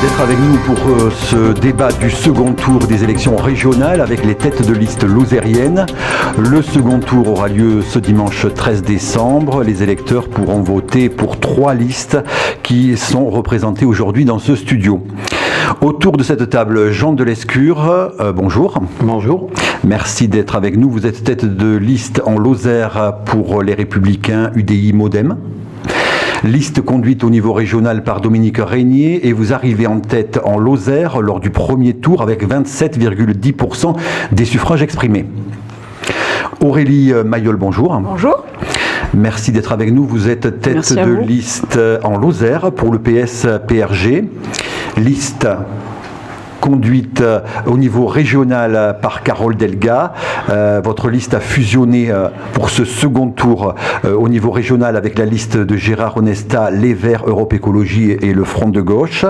d'être avec nous pour ce débat du second tour des élections régionales avec les têtes de liste lozériennes. Le second tour aura lieu ce dimanche 13 décembre. Les électeurs pourront voter pour 3 listes qui sont représentées aujourd'hui dans ce studio. Autour de cette table, Jean Delescure, bonjour. Bonjour. Merci d'être avec nous. Vous êtes tête de liste en Lozère pour les Républicains UDI-MODEM. Liste conduite au niveau régional par Dominique Régnier et vous arrivez en tête en Lozère lors du premier tour avec 27,10% des suffrages exprimés. Aurélie Mayol, bonjour. Bonjour. Merci d'être avec nous. Vous êtes tête de liste en Lozère pour le PS-PRG. Liste conduite au niveau régional par Carole Delga. Votre liste a fusionné pour ce second tour au niveau régional avec la liste de Gérard Onesta, Les Verts, Europe Écologie et le Front de Gauche.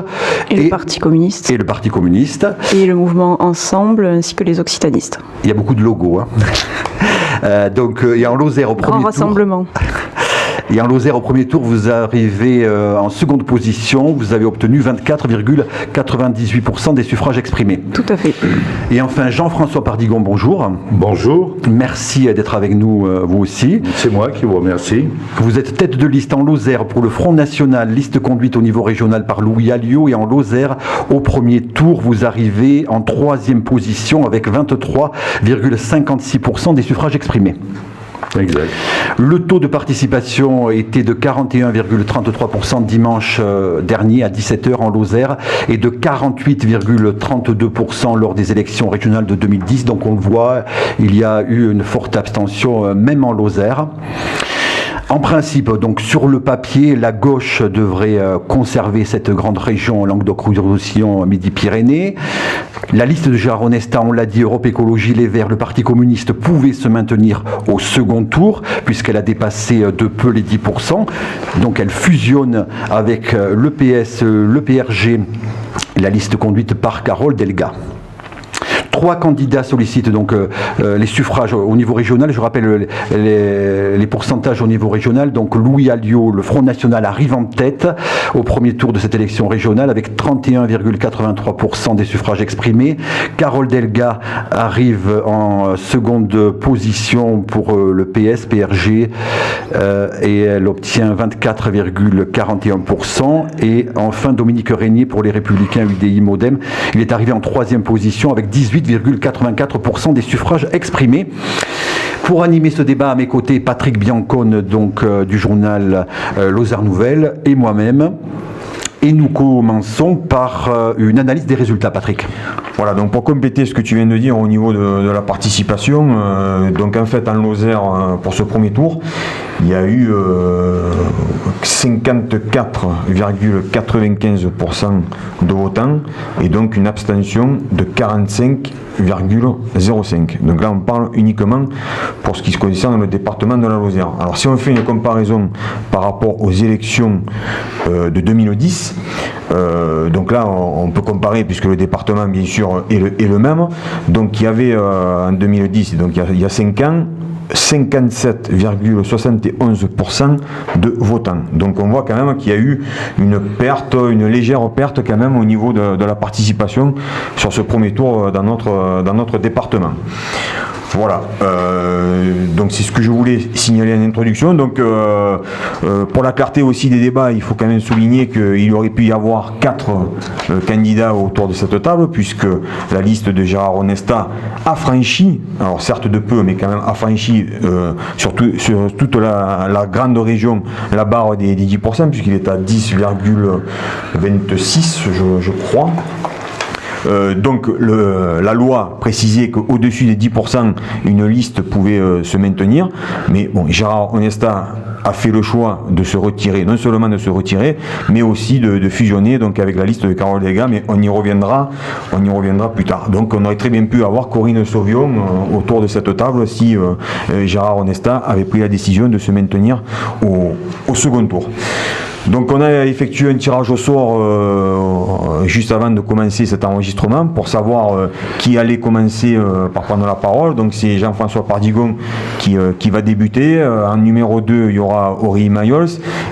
Et le Parti communiste. Et le Parti communiste. Et le mouvement Ensemble ainsi que les Occitanistes. Il y a beaucoup de logos. Et en Lozère au premier tour. Grand rassemblement. Et en Lozère, au premier tour, vous arrivez en seconde position. Vous avez obtenu 24,98% des suffrages exprimés. Tout à fait. Et enfin, Jean-François Pardigon, bonjour. Bonjour. Merci d'être avec nous, vous aussi. C'est moi qui vous remercie. Vous êtes tête de liste en Lozère pour le Front National, liste conduite au niveau régional par Louis Alliot. Et en Lozère, au premier tour, vous arrivez en 3e position avec 23,56% des suffrages exprimés. Exact. Le taux de participation était de 41,33% dimanche dernier à 17h en Lozère et de 48,32% lors des élections régionales de 2010. Donc on le voit, il y a eu une forte abstention même en Lozère. En principe, donc sur le papier, la gauche devrait conserver cette grande région Languedoc-Roussillon, Midi-Pyrénées. La liste de Gérard Onesta, on l'a dit, Europe Écologie, Les Verts, le Parti communiste pouvait se maintenir au second tour puisqu'elle a dépassé de peu les 10%. Donc elle fusionne avec le PS, le PRG, la liste conduite par Carole Delga. 3 candidats sollicitent donc les suffrages au niveau régional. Je rappelle les pourcentages au niveau régional. Donc Louis Alliot, le Front National, arrive en tête au premier tour de cette élection régionale avec 31,83% des suffrages exprimés. Carole Delga arrive en seconde position pour le PS-PRG et elle obtient 24,41%. Et enfin Dominique Régnier pour les Républicains UDI-MODEM. Il est arrivé en 3e position avec 18,84% des suffrages exprimés. Pour animer ce débat à mes côtés, Patrick Biancone donc du journal Lozère Nouvelle et moi-même. Et nous commençons par une analyse des résultats, Patrick. Voilà, donc pour compléter ce que tu viens de dire au niveau de la participation, donc en fait en Lozère, pour ce premier tour, il y a eu 54,95% de votants et donc une abstention de 45,05. Donc là on parle uniquement pour ce qui se concerne le département de la Lozère. Alors si on fait une comparaison par rapport aux élections de 2010, donc là on peut comparer puisque le département bien sûr est le même. Donc il y avait en 2010, donc il y a 5 ans, 57,71% de votants. Donc on voit quand même qu'il y a eu une légère perte quand même au niveau de la participation sur ce premier tour dans notre département. Voilà, donc c'est ce que je voulais signaler en introduction. Donc pour la clarté aussi des débats, il faut quand même souligner qu'il aurait pu y avoir 4 candidats autour de cette table, puisque la liste de Gérard Onesta a franchi, alors certes de peu, mais quand même a franchi sur toute la grande région la barre des 10%, puisqu'il est à 10,26 je crois. Donc la loi précisait qu'au-dessus des 10%, une liste pouvait se maintenir, mais bon, Gérard Onesta a fait le choix de se retirer, non seulement de se retirer, mais aussi de fusionner donc avec la liste de Carole Delga, mais on y reviendra plus tard. Donc on aurait très bien pu avoir Corinne Sauvion autour de cette table si Gérard Onesta avait pris la décision de se maintenir au second tour. Donc on a effectué un tirage au sort juste avant de commencer cet enregistrement pour savoir qui allait commencer par prendre la parole. Donc c'est Jean-François Pardigon qui va débuter. En numéro 2, il y aura Aurélie Mayols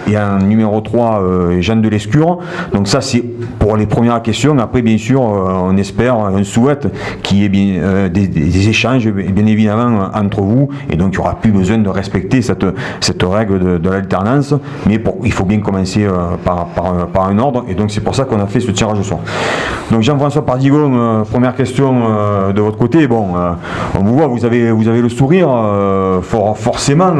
et en numéro 3, Jeanne de Lescure. Donc ça c'est pour les premières questions. Après bien sûr on espère, on souhaite qu'il y ait bien, des échanges bien évidemment entre vous, et donc il n'y aura plus besoin de respecter cette règle de l'alternance, mais il faut bien commencer par un ordre, et donc c'est pour ça qu'on a fait ce tirage au sort. Donc Jean-François Pardigon, première question de votre côté. Bon, on vous voit, vous avez le sourire, forcément,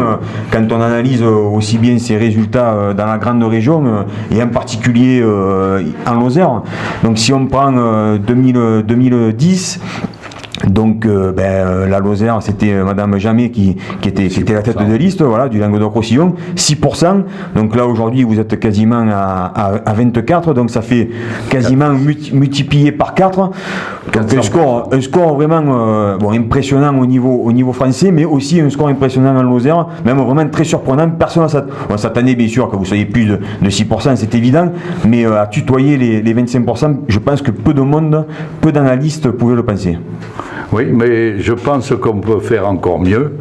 quand on analyse aussi bien ces résultats dans la grande région, et en particulier en Lozère. Donc si on prend 2010, donc la Lozère, c'était Madame Jamet qui était la tête de liste, voilà, du Languedoc-Roussillon, 6%. Donc là aujourd'hui vous êtes quasiment à 24, donc ça fait quasiment multiplié par 4. Donc un score vraiment impressionnant au niveau français, mais aussi un score impressionnant en Lozère, même vraiment très surprenant. Personne ne s'attendait bien sûr que vous soyez plus de 6%, c'est évident, mais à tutoyer les 25%, je pense que peu d'analystes pouvaient le penser. Oui, mais je pense qu'on peut faire encore mieux,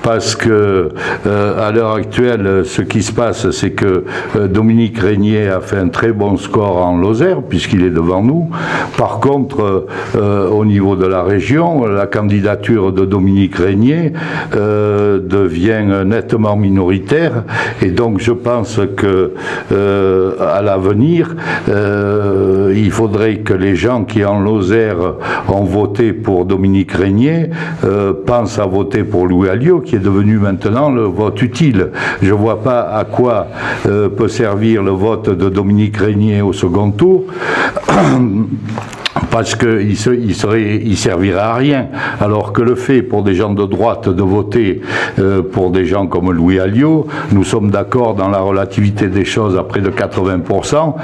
parce que à l'heure actuelle, ce qui se passe, c'est que Dominique Régnier a fait un très bon score en Lozère, puisqu'il est devant nous. Par contre, au niveau de la région, la candidature de Dominique Régnier devient nettement minoritaire, et donc je pense que à l'avenir, il faudrait que les gens qui en Lozère ont voté pour Dominique Régnier pense à voter pour Louis Alliot, qui est devenu maintenant le vote utile. Je ne vois pas à quoi peut servir le vote de Dominique Régnier au second tour. Parce qu'il servirait à rien. Alors que le fait pour des gens de droite de voter pour des gens comme Louis Alliot, nous sommes d'accord dans la relativité des choses à près de 80%.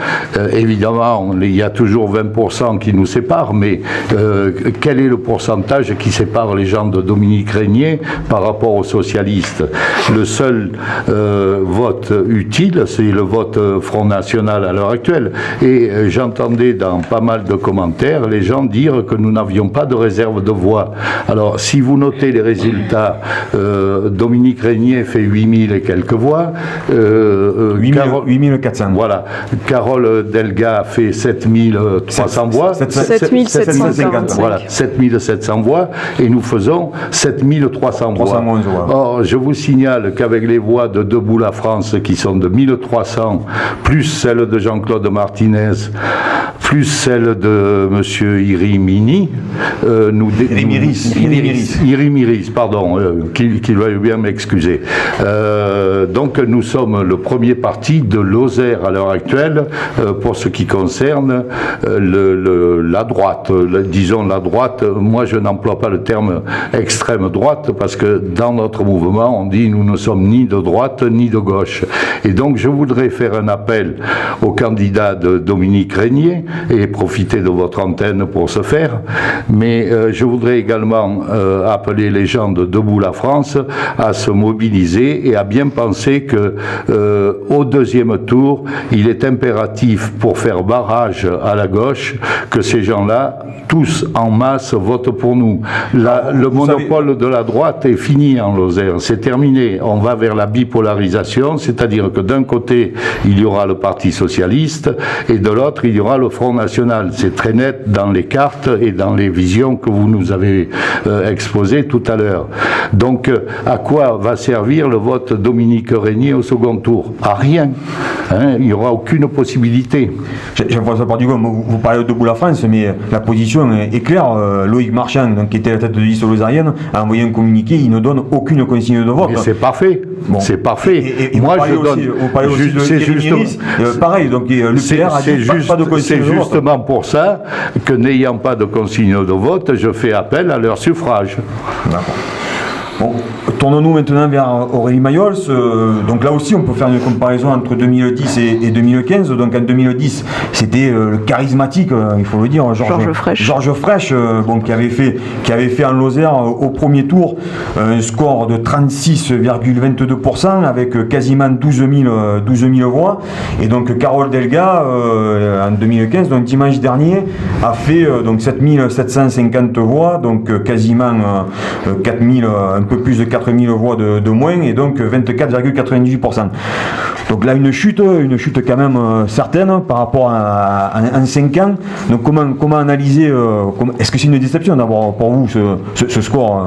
Évidemment, il y a toujours 20% qui nous séparent, mais quel est le pourcentage qui sépare les gens de Dominique Régnier par rapport aux socialistes? Le seul vote utile, c'est le vote Front National à l'heure actuelle. Et j'entendais dans pas mal de commentaires les gens dire que nous n'avions pas de réserve de voix. Alors, si vous notez les résultats, Dominique Régnier fait 8000 et quelques voix. 8400. Voilà. Carole Delga fait 7300 voix. 7750. Voilà, 7700 voix. Et nous faisons 7300 voix. Or, je vous signale qu'avec les voix de Debout la France, qui sont de 1300, plus celles de Jean-Claude Martinez, plus celle de M. Iri-Miris, pardon, qu'il veuille bien m'excuser. Donc nous sommes le premier parti de Lozère à l'heure actuelle pour ce qui concerne la droite. Disons la droite, moi je n'emploie pas le terme extrême droite parce que dans notre mouvement on dit nous ne sommes ni de droite ni de gauche. Et donc je voudrais faire un appel au candidat de Dominique Régnier et profiter de votre antenne pour ce faire, mais je voudrais également appeler les gens de Debout la France à se mobiliser et à bien penser que au deuxième tour, il est impératif pour faire barrage à la gauche que ces gens-là, tous en masse, votent pour nous. Le monopole de la droite est fini en Lozère, c'est terminé. On va vers la bipolarisation, c'est-à-dire que d'un côté, il y aura le Parti socialiste et de l'autre, il y aura le Front National. C'est très net dans les cartes et dans les visions que vous nous avez exposées tout à l'heure. Donc, à quoi va servir le vote Dominique Régnier au second tour? À rien. Hein, il n'y aura aucune possibilité. Jean-François Pardigon, vous parlez de Debout la France, mais la position est claire. Loïc Marchand, donc, qui était à la tête de liste lozérienne, a envoyé un communiqué, il ne donne aucune consigne de vote. Mais c'est parfait. Bon. C'est parfait. Et moi, je donne. Vous parlez aussi de pareil, donc l'UPR a dit pas de consigne de vote. C'est justement pour ça que, n'ayant pas de consigne de vote, je fais appel à leur suffrage. D'accord. Bon, tournons-nous maintenant vers Aurélie Mayols. Donc là aussi, on peut faire une comparaison entre 2010 et 2015. Donc en 2010, c'était le charismatique, il faut le dire, Georges Frêche, qui avait fait en Lozère au premier tour un score de 36,22% avec quasiment 12 000 voix. Et donc Carole Delga, en 2015, donc dimanche dernier, a fait 7 750 voix, donc quasiment un peu plus de 4 000 voix de moins, et donc 24,98%. Donc là, une chute quand même certaine par rapport à 5 ans. Donc comment analyser, est-ce que c'est une déception d'abord pour vous ce score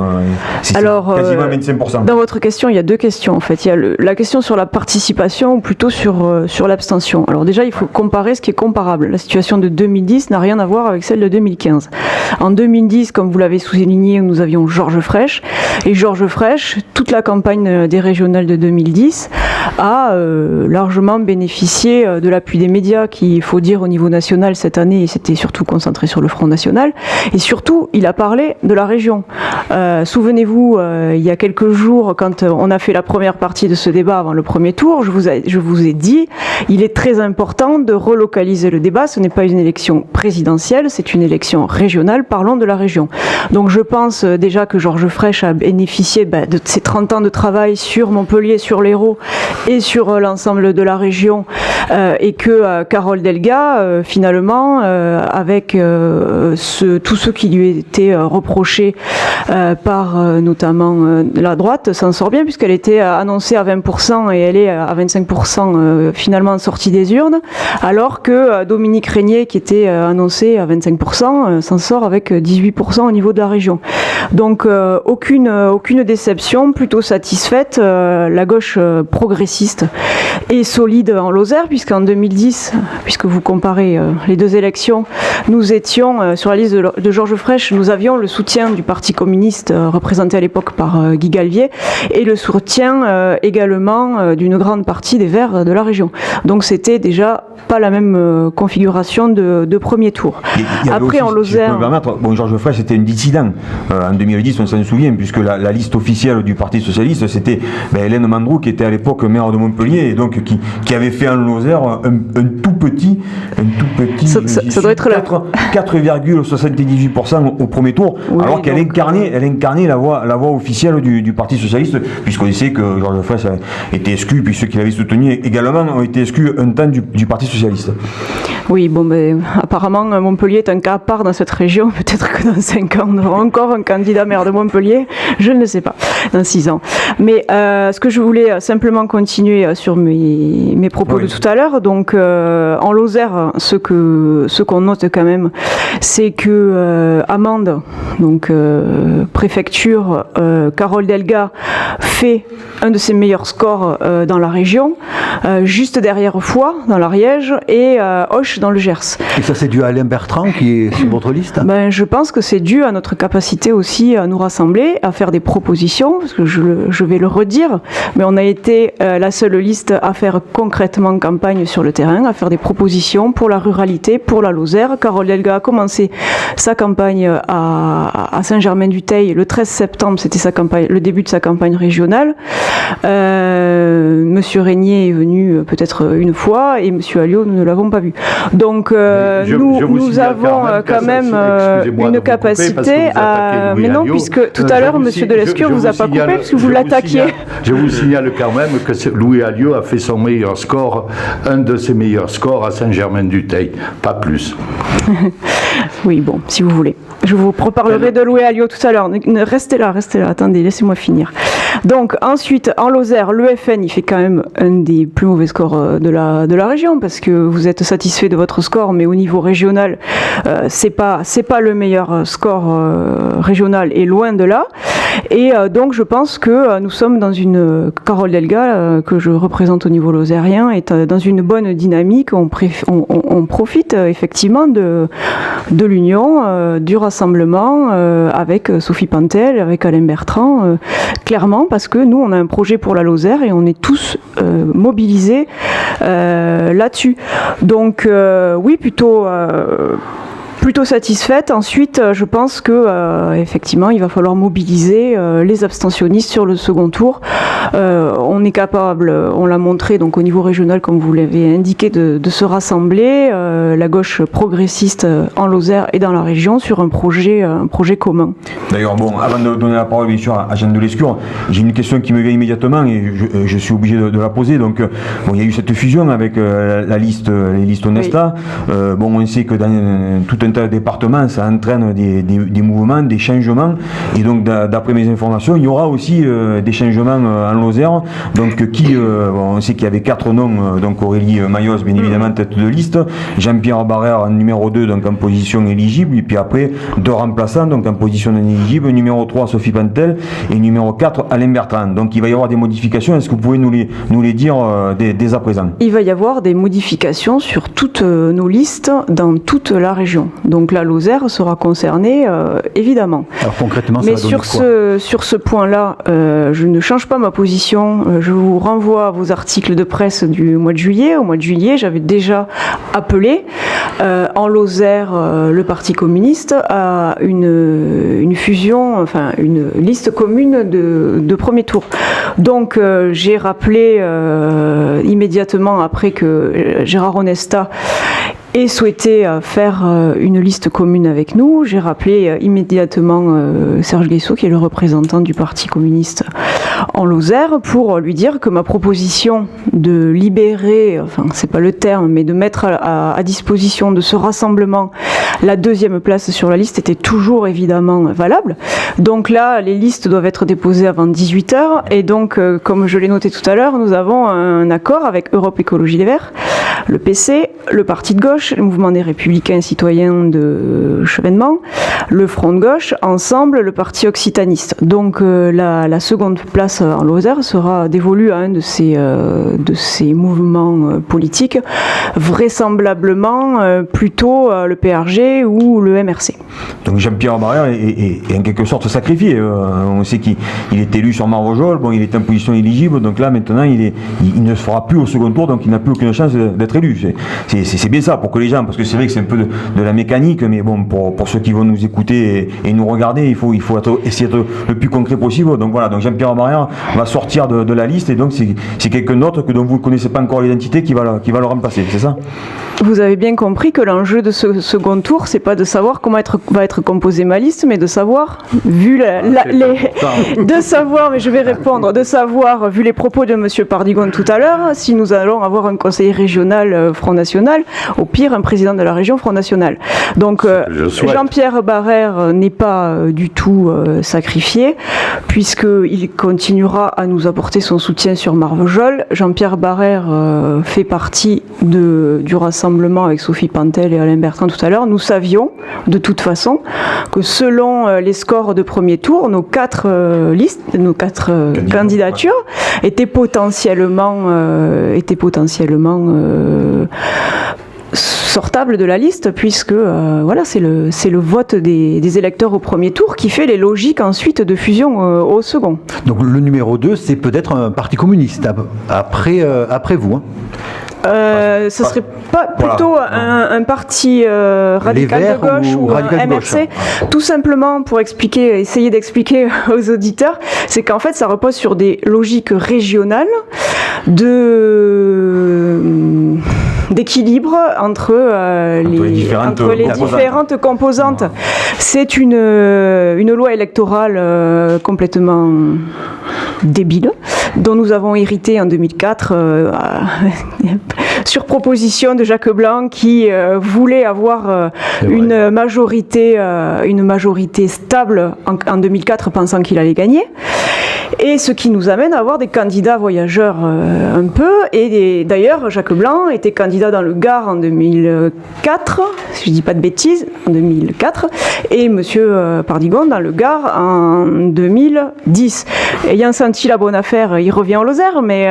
Alors, quasiment 25%. Dans votre question, il y a deux questions en fait. Il y a la question sur la participation ou plutôt sur l'abstention. Alors déjà, il faut comparer ce qui est comparable. La situation de 2010 n'a rien à voir avec celle de 2015. En 2010, comme vous l'avez souligné, nous avions Georges Frêche. Et Georges Frêche, toute la campagne des régionales de 2010 a largement bénéficié de l'appui des médias qui, il faut dire, au niveau national cette année, c'était surtout concentré sur le Front National. Et surtout, il a parlé de la région. Souvenez-vous, il y a quelques jours, quand on a fait la première partie de ce débat avant le premier tour, je vous ai dit, il est très important de relocaliser le débat. Ce n'est pas une élection présidentielle, c'est une élection régionale. Parlons de la région. Donc je pense déjà que Georges Frêche a bénéficié de ses 30 ans de travail sur Montpellier, sur l'Hérault et sur l'ensemble de la région, et que Carole Delga, finalement, avec tout ce qui lui était reproché par notamment la droite, s'en sort bien, puisqu'elle était annoncée à 20% et elle est à 25% finalement sortie des urnes, alors que Dominique Régnier, qui était annoncé à 25%, s'en sort avec 18% au niveau de la région. Donc aucune déception, plutôt satisfaite. La gauche progressiste est solide en Lozère, puisqu'en 2010, puisque vous comparez les deux élections, nous étions sur la liste de Georges Frêche, nous avions le soutien du Parti communiste représenté à l'époque par Guy Galvier et le soutien également d'une grande partie des Verts de la région. Donc c'était déjà pas la même configuration de premier tour. Après, en Lozère... Georges Frêche était un dissident. En 2010, on s'en souvient, puisque la liste officielle du Parti socialiste, c'était Hélène Mandroux, qui était à l'époque maire de Montpellier, et donc qui avait fait en Lozère un tout petit ça doit être 4,78% au premier tour, oui, alors qu'elle incarnait la voix officielle du Parti socialiste, puisqu'on sait que Georges Frêche a été exclu, puis ceux qui l'avaient soutenu également ont été exclus un temps du Parti socialiste. Oui, apparemment Montpellier est un cas à part dans cette région. Peut-être que dans 5 ans on aura encore un candidat maire de Montpellier, je ne sais pas, dans 6 ans. Mais ce que je voulais simplement continuer sur mes propos de tout à l'heure, donc en Lozère, ce qu'on note quand même, c'est que Amande, donc préfecture, Carole Delga fait un de ses meilleurs scores dans la région, juste derrière Foix dans l'Ariège et Auch dans le Gers. Et ça, c'est dû à Alain Bertrand qui est sur votre liste ? Je pense que c'est dû à notre capacité aussi à nous rassembler, à faire des propositions, parce que je vais le redire, mais on a été la seule liste à faire concrètement campagne sur le terrain, à faire des propositions pour la ruralité, pour la Lozère. Carole Delga a commencé sa campagne à Saint-Germain-du-Teil le 13 septembre, c'était le début de sa campagne régionale. Monsieur Régnier est venu peut-être une fois et Monsieur Alliot, nous ne l'avons pas vu. Donc nous avons quand même une capacité à... Mais non, puisque tout à l'heure Monsieur Delescure vous a pas coupé puisque vous l'attaquiez. Je vous signale quand même que Louis Alliot a fait son meilleur score, un de ses meilleurs scores à Saint-Germain-du-Teil, pas plus. Oui, bon, si vous voulez. Je vous reparlerai de Louis Alliot tout à l'heure. Restez là, attendez, laissez-moi finir. Donc, ensuite, en Lozère, le FN, il fait quand même un des plus mauvais scores de la région, parce que vous êtes satisfait de votre score, mais au niveau régional, c'est pas le meilleur score régional, et loin de là. Et donc, je pense que nous sommes dans une... Carole Delga, que je représente au niveau lozérien, est dans une bonne dynamique. On profite effectivement de l'union, du rassemblement avec Sophie Pantel, avec Alain Bertrand, clairement, parce que nous, on a un projet pour la Lozère et on est tous mobilisés là-dessus. Donc, oui, plutôt plutôt satisfaite. Ensuite, je pense que effectivement, il va falloir mobiliser les abstentionnistes sur le second tour. On est capable, on l'a montré donc au niveau régional, comme vous l'avez indiqué, de se rassembler, la gauche progressiste en Lozère et dans la région, sur un projet commun. D'ailleurs, bon, avant de donner la parole bien sûr à Jeanne de Lescure, j'ai une question qui me vient immédiatement et je suis obligé de la poser. Donc, bon, il y a eu cette fusion avec les listes Onesta. Oui. Bon, on sait que dans tout un tas de départements, ça entraîne des mouvements, des changements. Et donc, d'après mes informations, il y aura aussi des changements en Lozère. Donc, bon, on sait qu'il y avait 4 noms. Donc, Aurélie Mayos, bien évidemment, tête de liste. Jean-Pierre Barrère, numéro 2, donc en position éligible. Et puis après, 2 remplaçants, donc en position inéligible. Numéro 3, Sophie Pantel. Et numéro 4, Alain Bertrand. Donc, il va y avoir des modifications. Est-ce que vous pouvez nous les dire dès à présent? Il va y avoir des modifications sur toutes nos listes dans toute la région. Donc la Lozère sera concernée, évidemment. Alors concrètement, ça mais va donner sur ce point-là, je ne change pas ma position. Je vous renvoie à vos articles de presse du mois de juillet. Au mois de juillet, j'avais déjà appelé en Lozère le Parti communiste à une fusion, enfin une liste commune de premier tour. Donc j'ai rappelé immédiatement après que Gérard Onesta ait souhaité faire une liste commune avec nous. J'ai rappelé immédiatement Serge Guessot, qui est le représentant du Parti communiste en Lozère, pour lui dire que ma proposition de libérer, enfin c'est pas le terme, mais de mettre à disposition de ce rassemblement la 2e place sur la liste était toujours évidemment valable. Donc là, les listes doivent être déposées avant 18h et donc, comme je l'ai noté tout à l'heure, nous avons un accord avec Europe Écologie Les Verts, le PC, le Parti de gauche, le Mouvement des Républicains Citoyens de Chevènement, le Front de gauche, ensemble le Parti occitaniste. Donc la seconde place en Lozère sera dévolue à un de ces mouvements politiques, vraisemblablement plutôt le PRG ou le MRC. Donc Jean-Pierre Barrère est en quelque sorte sacrifié. On sait qu'il est élu sur Marvejol, bon, il est en position éligible, donc là maintenant il ne se fera plus au second tour, donc il n'a plus aucune chance d'être élu. C'est bien ça pour que les gens, parce que c'est vrai que c'est un peu de la mécanique, mais bon, pour ceux qui vont nous écouter et nous regarder, il faut essayer d'être le plus concret possible. Donc voilà, donc Jean-Pierre Barrère va sortir de la liste et donc c'est quelqu'un d'autre dont vous ne connaissez pas encore l'identité qui va le remplacer, c'est ça? Vous avez bien compris que l'enjeu de ce second tour, c'est pas de savoir comment va être composée ma liste, mais de savoir, vu de savoir, mais je vais répondre, de savoir, vu les propos de Monsieur Pardigon tout à l'heure, si nous allons avoir un conseiller régional Front National, au pire un président de la région Front National. Donc Jean-Pierre Barrère n'est pas du tout sacrifié, puisqu'il continuera à nous apporter son soutien sur Marvejol. Jean-Pierre Barrère fait partie du rassemblement avec Sophie Pantel et Alain Bertrand tout à l'heure. Nous savions de toute façon que selon les scores de premier tour, nos 4 listes, nos 4 candidatures étaient potentiellement sortables de la liste, puisque voilà, c'est le vote des électeurs au premier tour qui fait les logiques ensuite de fusion au second. Donc le numéro 2, c'est peut-être un parti communiste après vous. Hein. Ce serait pas plutôt un parti radical de gauche ou un MRC, tout simplement pour essayer d'expliquer aux auditeurs, c'est qu'en fait ça repose sur des logiques régionales d'équilibre entre les différentes composantes. C'est une loi électorale complètement débile, dont nous avons hérité en 2004 sur proposition de Jacques Blanc, qui voulait avoir une majorité stable en 2004, pensant qu'il allait gagner. Et ce qui nous amène à avoir des candidats voyageurs un peu. Et d'ailleurs, Jacques Blanc était candidat dans le Gard en 2004, si je ne dis pas de bêtises, en 2004, et Monsieur Pardigon dans le Gard en 2010. Ayant senti la bonne affaire, il revient en Lozère, mais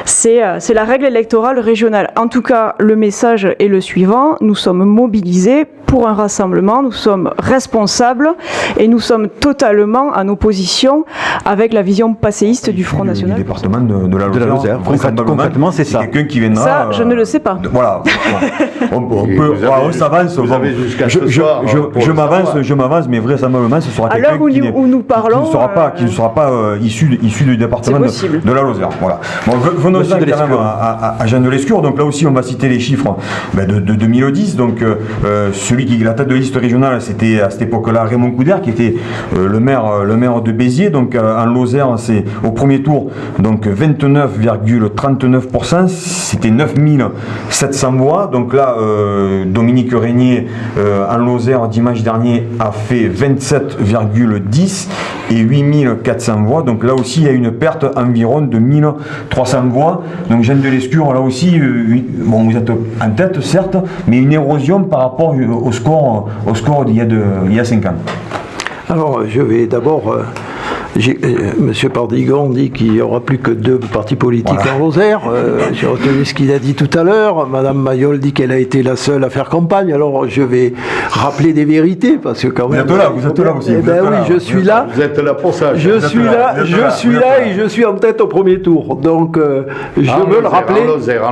c'est la règle électorale régionale. En tout cas, le message est le suivant: nous sommes mobilisés pour un rassemblement, nous sommes responsables et nous sommes totalement en opposition avec avec la vision passéiste du Front National. Du département de la Lozère. Concrètement, c'est ça. Quelqu'un qui viendra. Ça, je ne le sais pas. Voilà. On s'avance. Vous avez jusqu'à ce soir. Je m'avance, mais vraisemblablement, ce sera À quelqu'un l'heure où nous parlons, qui ne sera pas issu du département de la Lozère. Voilà. Bon, venons-en quand même à Jean de Lescure. Donc là aussi, on va citer les chiffres de 2010. Donc celui qui est la tête de liste régionale, c'était à cette époque-là Raymond Couder, qui était le maire de Béziers. Donc en Lozère, c'est au premier tour, donc 29,39%. C'était 9700 voix. Donc là, Dominique Régnier en Lozère dimanche dernier a fait 27,10 et 8400 voix. Donc là aussi, il y a une perte environ de 1300 voix. Donc Jean de Lescure, là aussi, bon, vous êtes en tête, certes, mais une érosion par rapport au score d'il y a 5 ans. Alors, je vais d'abord... Monsieur Pardigon dit qu'il n'y aura plus que 2 partis politiques en Lozère. J'ai retenu ce qu'il a dit tout à l'heure. Madame Mayol dit qu'elle a été la seule à faire campagne. Alors je vais rappeler des vérités parce que quand même. Vous êtes là aussi. Eh ben oui, je suis là. Vous êtes là pour ça. Je suis là et je suis en tête au premier tour. Donc je veux le rappeler. En Lozère.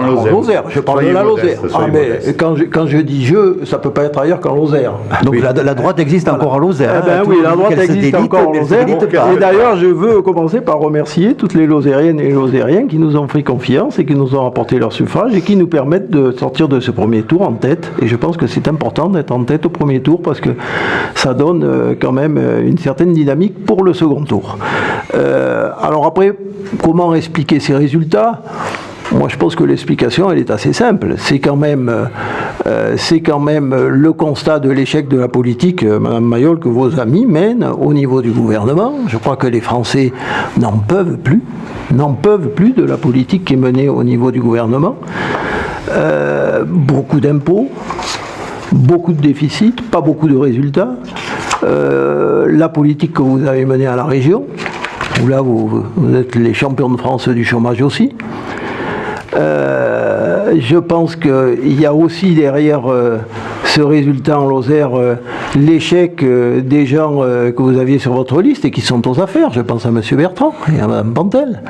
Je parle de la Lozère. Mais quand je dis ça peut pas être ailleurs qu'en Lozère. Donc la droite existe encore en Lozère. Eh ben oui, la droite existe encore en Lozère. Et d'ailleurs, je veux commencer par remercier toutes les Lozériennes et les Lozériens qui nous ont fait confiance et qui nous ont apporté leur suffrage et qui nous permettent de sortir de ce premier tour en tête. Et je pense que c'est important d'être en tête au premier tour parce que ça donne quand même une certaine dynamique pour le second tour. Alors après, comment expliquer ces résultats ? Moi, je pense que l'explication, elle est assez simple. C'est quand même le constat de l'échec de la politique, Madame Mayol, que vos amis mènent au niveau du gouvernement. Je crois que les Français n'en peuvent plus de la politique qui est menée au niveau du gouvernement. Beaucoup d'impôts, beaucoup de déficits, pas beaucoup de résultats. La politique que vous avez menée à la région, où là, vous êtes les champions de France du chômage aussi. Je pense qu'il y a aussi derrière ce résultat en Lozère l'échec des gens que vous aviez sur votre liste et qui sont aux affaires. Je pense à M. Bertrand et à Mme Pantel.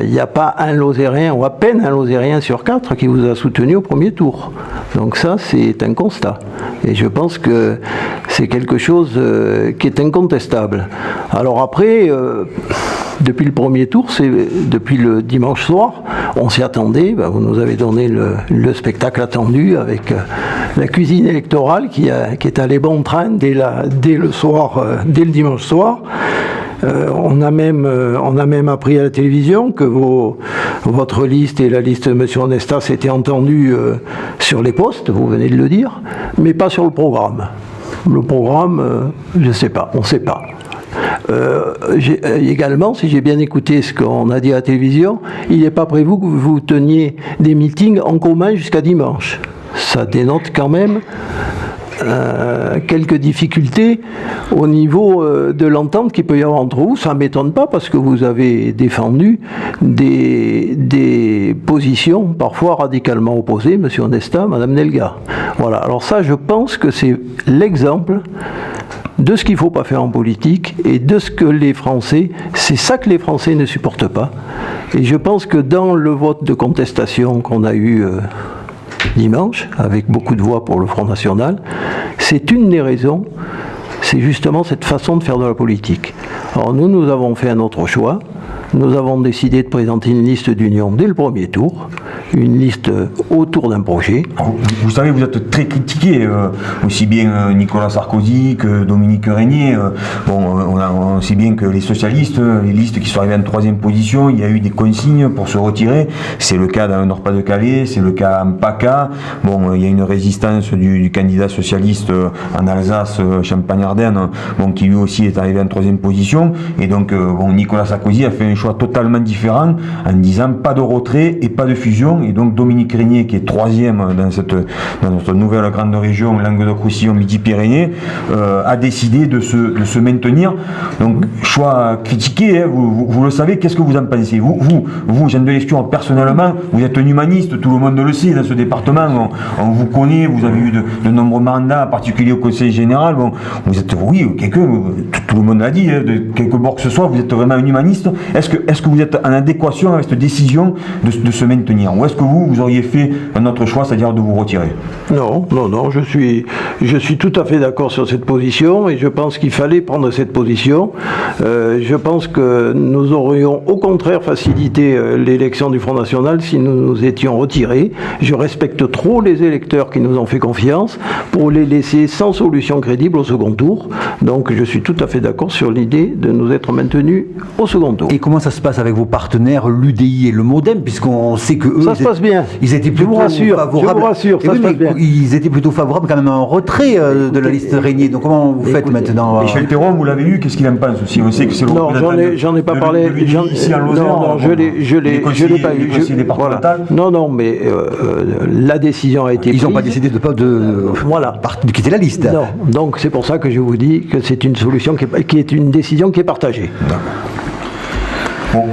Il n'y a pas un Lozérien ou à peine un Lozérien sur 4 qui vous a soutenu au premier tour. Donc ça, c'est un constat. Et je pense que c'est quelque chose qui est incontestable. Alors après... Depuis le premier tour, depuis le dimanche soir, on s'y attendait. Vous nous avez donné le spectacle attendu avec la cuisine électorale qui est allée bon train dès le dimanche soir. On a même appris à la télévision que votre liste et la liste de M. Onesta s'étaient entendues sur les postes, vous venez de le dire, mais pas sur le programme. Le programme, je ne sais pas, on ne sait pas. Également, si j'ai bien écouté ce qu'on a dit à la télévision, il n'est pas prévu que vous teniez des meetings en commun jusqu'à dimanche. Ça dénote quand même quelques difficultés au niveau de l'entente qu'il peut y avoir entre vous. Ça ne m'étonne pas parce que vous avez défendu des positions parfois radicalement opposées, M. Onesta, Mme Nelga. Voilà, alors ça je pense que c'est l'exemple de ce qu'il ne faut pas faire en politique et de ce que les Français, c'est ça que les Français ne supportent pas. Et je pense que dans le vote de contestation qu'on a eu dimanche, avec beaucoup de voix pour le Front National, c'est une des raisons, c'est justement cette façon de faire de la politique. Alors nous avons fait un autre choix. Nous avons décidé de présenter une liste d'union dès le premier tour, une liste autour d'un projet. Vous savez, vous êtes très critiqué, aussi bien Nicolas Sarkozy que Dominique Régnier. On sait bien que les socialistes, les listes qui sont arrivées en 3e position, il y a eu des consignes pour se retirer. C'est le cas dans le Nord-Pas-de-Calais, c'est le cas en PACA. Bon, il y a une résistance du candidat socialiste en Alsace, Champagne-Ardenne, qui lui aussi est arrivé en 3e position. Et donc, Nicolas Sarkozy a fait un choix totalement différent en disant pas de retrait et pas de fusion. Et donc Dominique Régnier, qui est troisième dans notre nouvelle grande région Languedoc-Roussillon Midi-Pyrénées, a décidé de se maintenir. Donc choix critiqué, hein, vous le savez. Qu'est-ce que vous en pensez? Vous, Jean de Lescure, personnellement, vous êtes un humaniste, tout le monde le sait dans ce département. On vous connaît, vous avez eu de nombreux mandats, en particulier au Conseil général. Bon, vous êtes, oui, tout le monde l'a dit, hein, de quelque bord que ce soit, vous êtes vraiment un humaniste. Est-ce que vous êtes en adéquation avec cette décision de se maintenir? Ou est-ce que vous auriez fait un autre choix, c'est-à-dire de vous retirer? Non, je suis tout à fait d'accord sur cette position et je pense qu'il fallait prendre cette position. Je pense que nous aurions au contraire facilité l'élection du Front National si nous nous étions retirés. Je respecte trop les électeurs qui nous ont fait confiance pour les laisser sans solution crédible au second tour. Donc je suis tout à fait d'accord sur l'idée de nous être maintenus au second tour. Et comment ça se passe avec vos partenaires, l'UDI et le MoDem, puisqu'on sait que eux, ça se passe bien. Ils étaient plutôt favorables. Je vous rassure, ça se passe bien. Ils étaient plutôt favorables quand même à un retrait de la liste Régnier. Donc comment vous faites maintenant? Michel Théron, vous l'avez eu, qu'est-ce qu'il en pense aussi? On sait que c'est le non, j'en ai pas parlé. Ici à Lozère, non, je l'ai pas eu. Voilà. Non, mais la décision a été prise. Ils n'ont pas décidé de quitter la liste. Non, donc c'est pour ça que je vous dis que c'est une solution qui est une décision qui est partagée. Bon,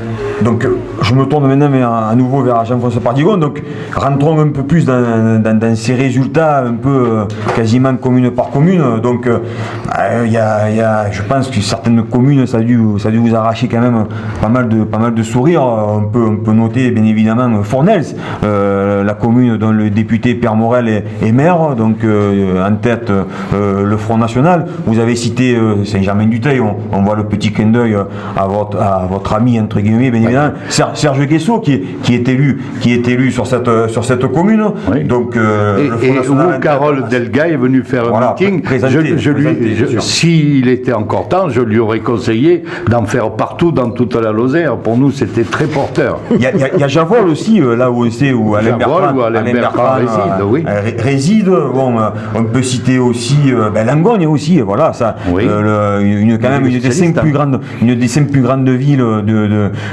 donc je me tourne maintenant à nouveau vers Jean-François Pardigon. Donc rentrons un peu plus dans ces résultats un peu quasiment commune par commune. Donc je pense que certaines communes ça a dû vous arracher quand même pas mal de sourires. On peut noter bien évidemment Fornels, la commune dont le député Pierre Morel est maire, donc en tête le Front National. Vous avez cité Saint-Germain-du-Teil, on voit le petit clin d'œil à votre ami entre guillemets, bien évidemment, Serge Guessot qui est élu sur cette commune. Oui. Donc et où Carole Delga est venue faire un meeting. S'il était encore temps, je lui aurais conseillé d'en faire partout dans toute la Lozère. Pour nous, c'était très porteur. Il y a Javol aussi, là où on sait où Alain Bertrand réside. Bon, on peut citer aussi Langogne aussi. Voilà, ça. Oui. Une des 5 plus grandes villes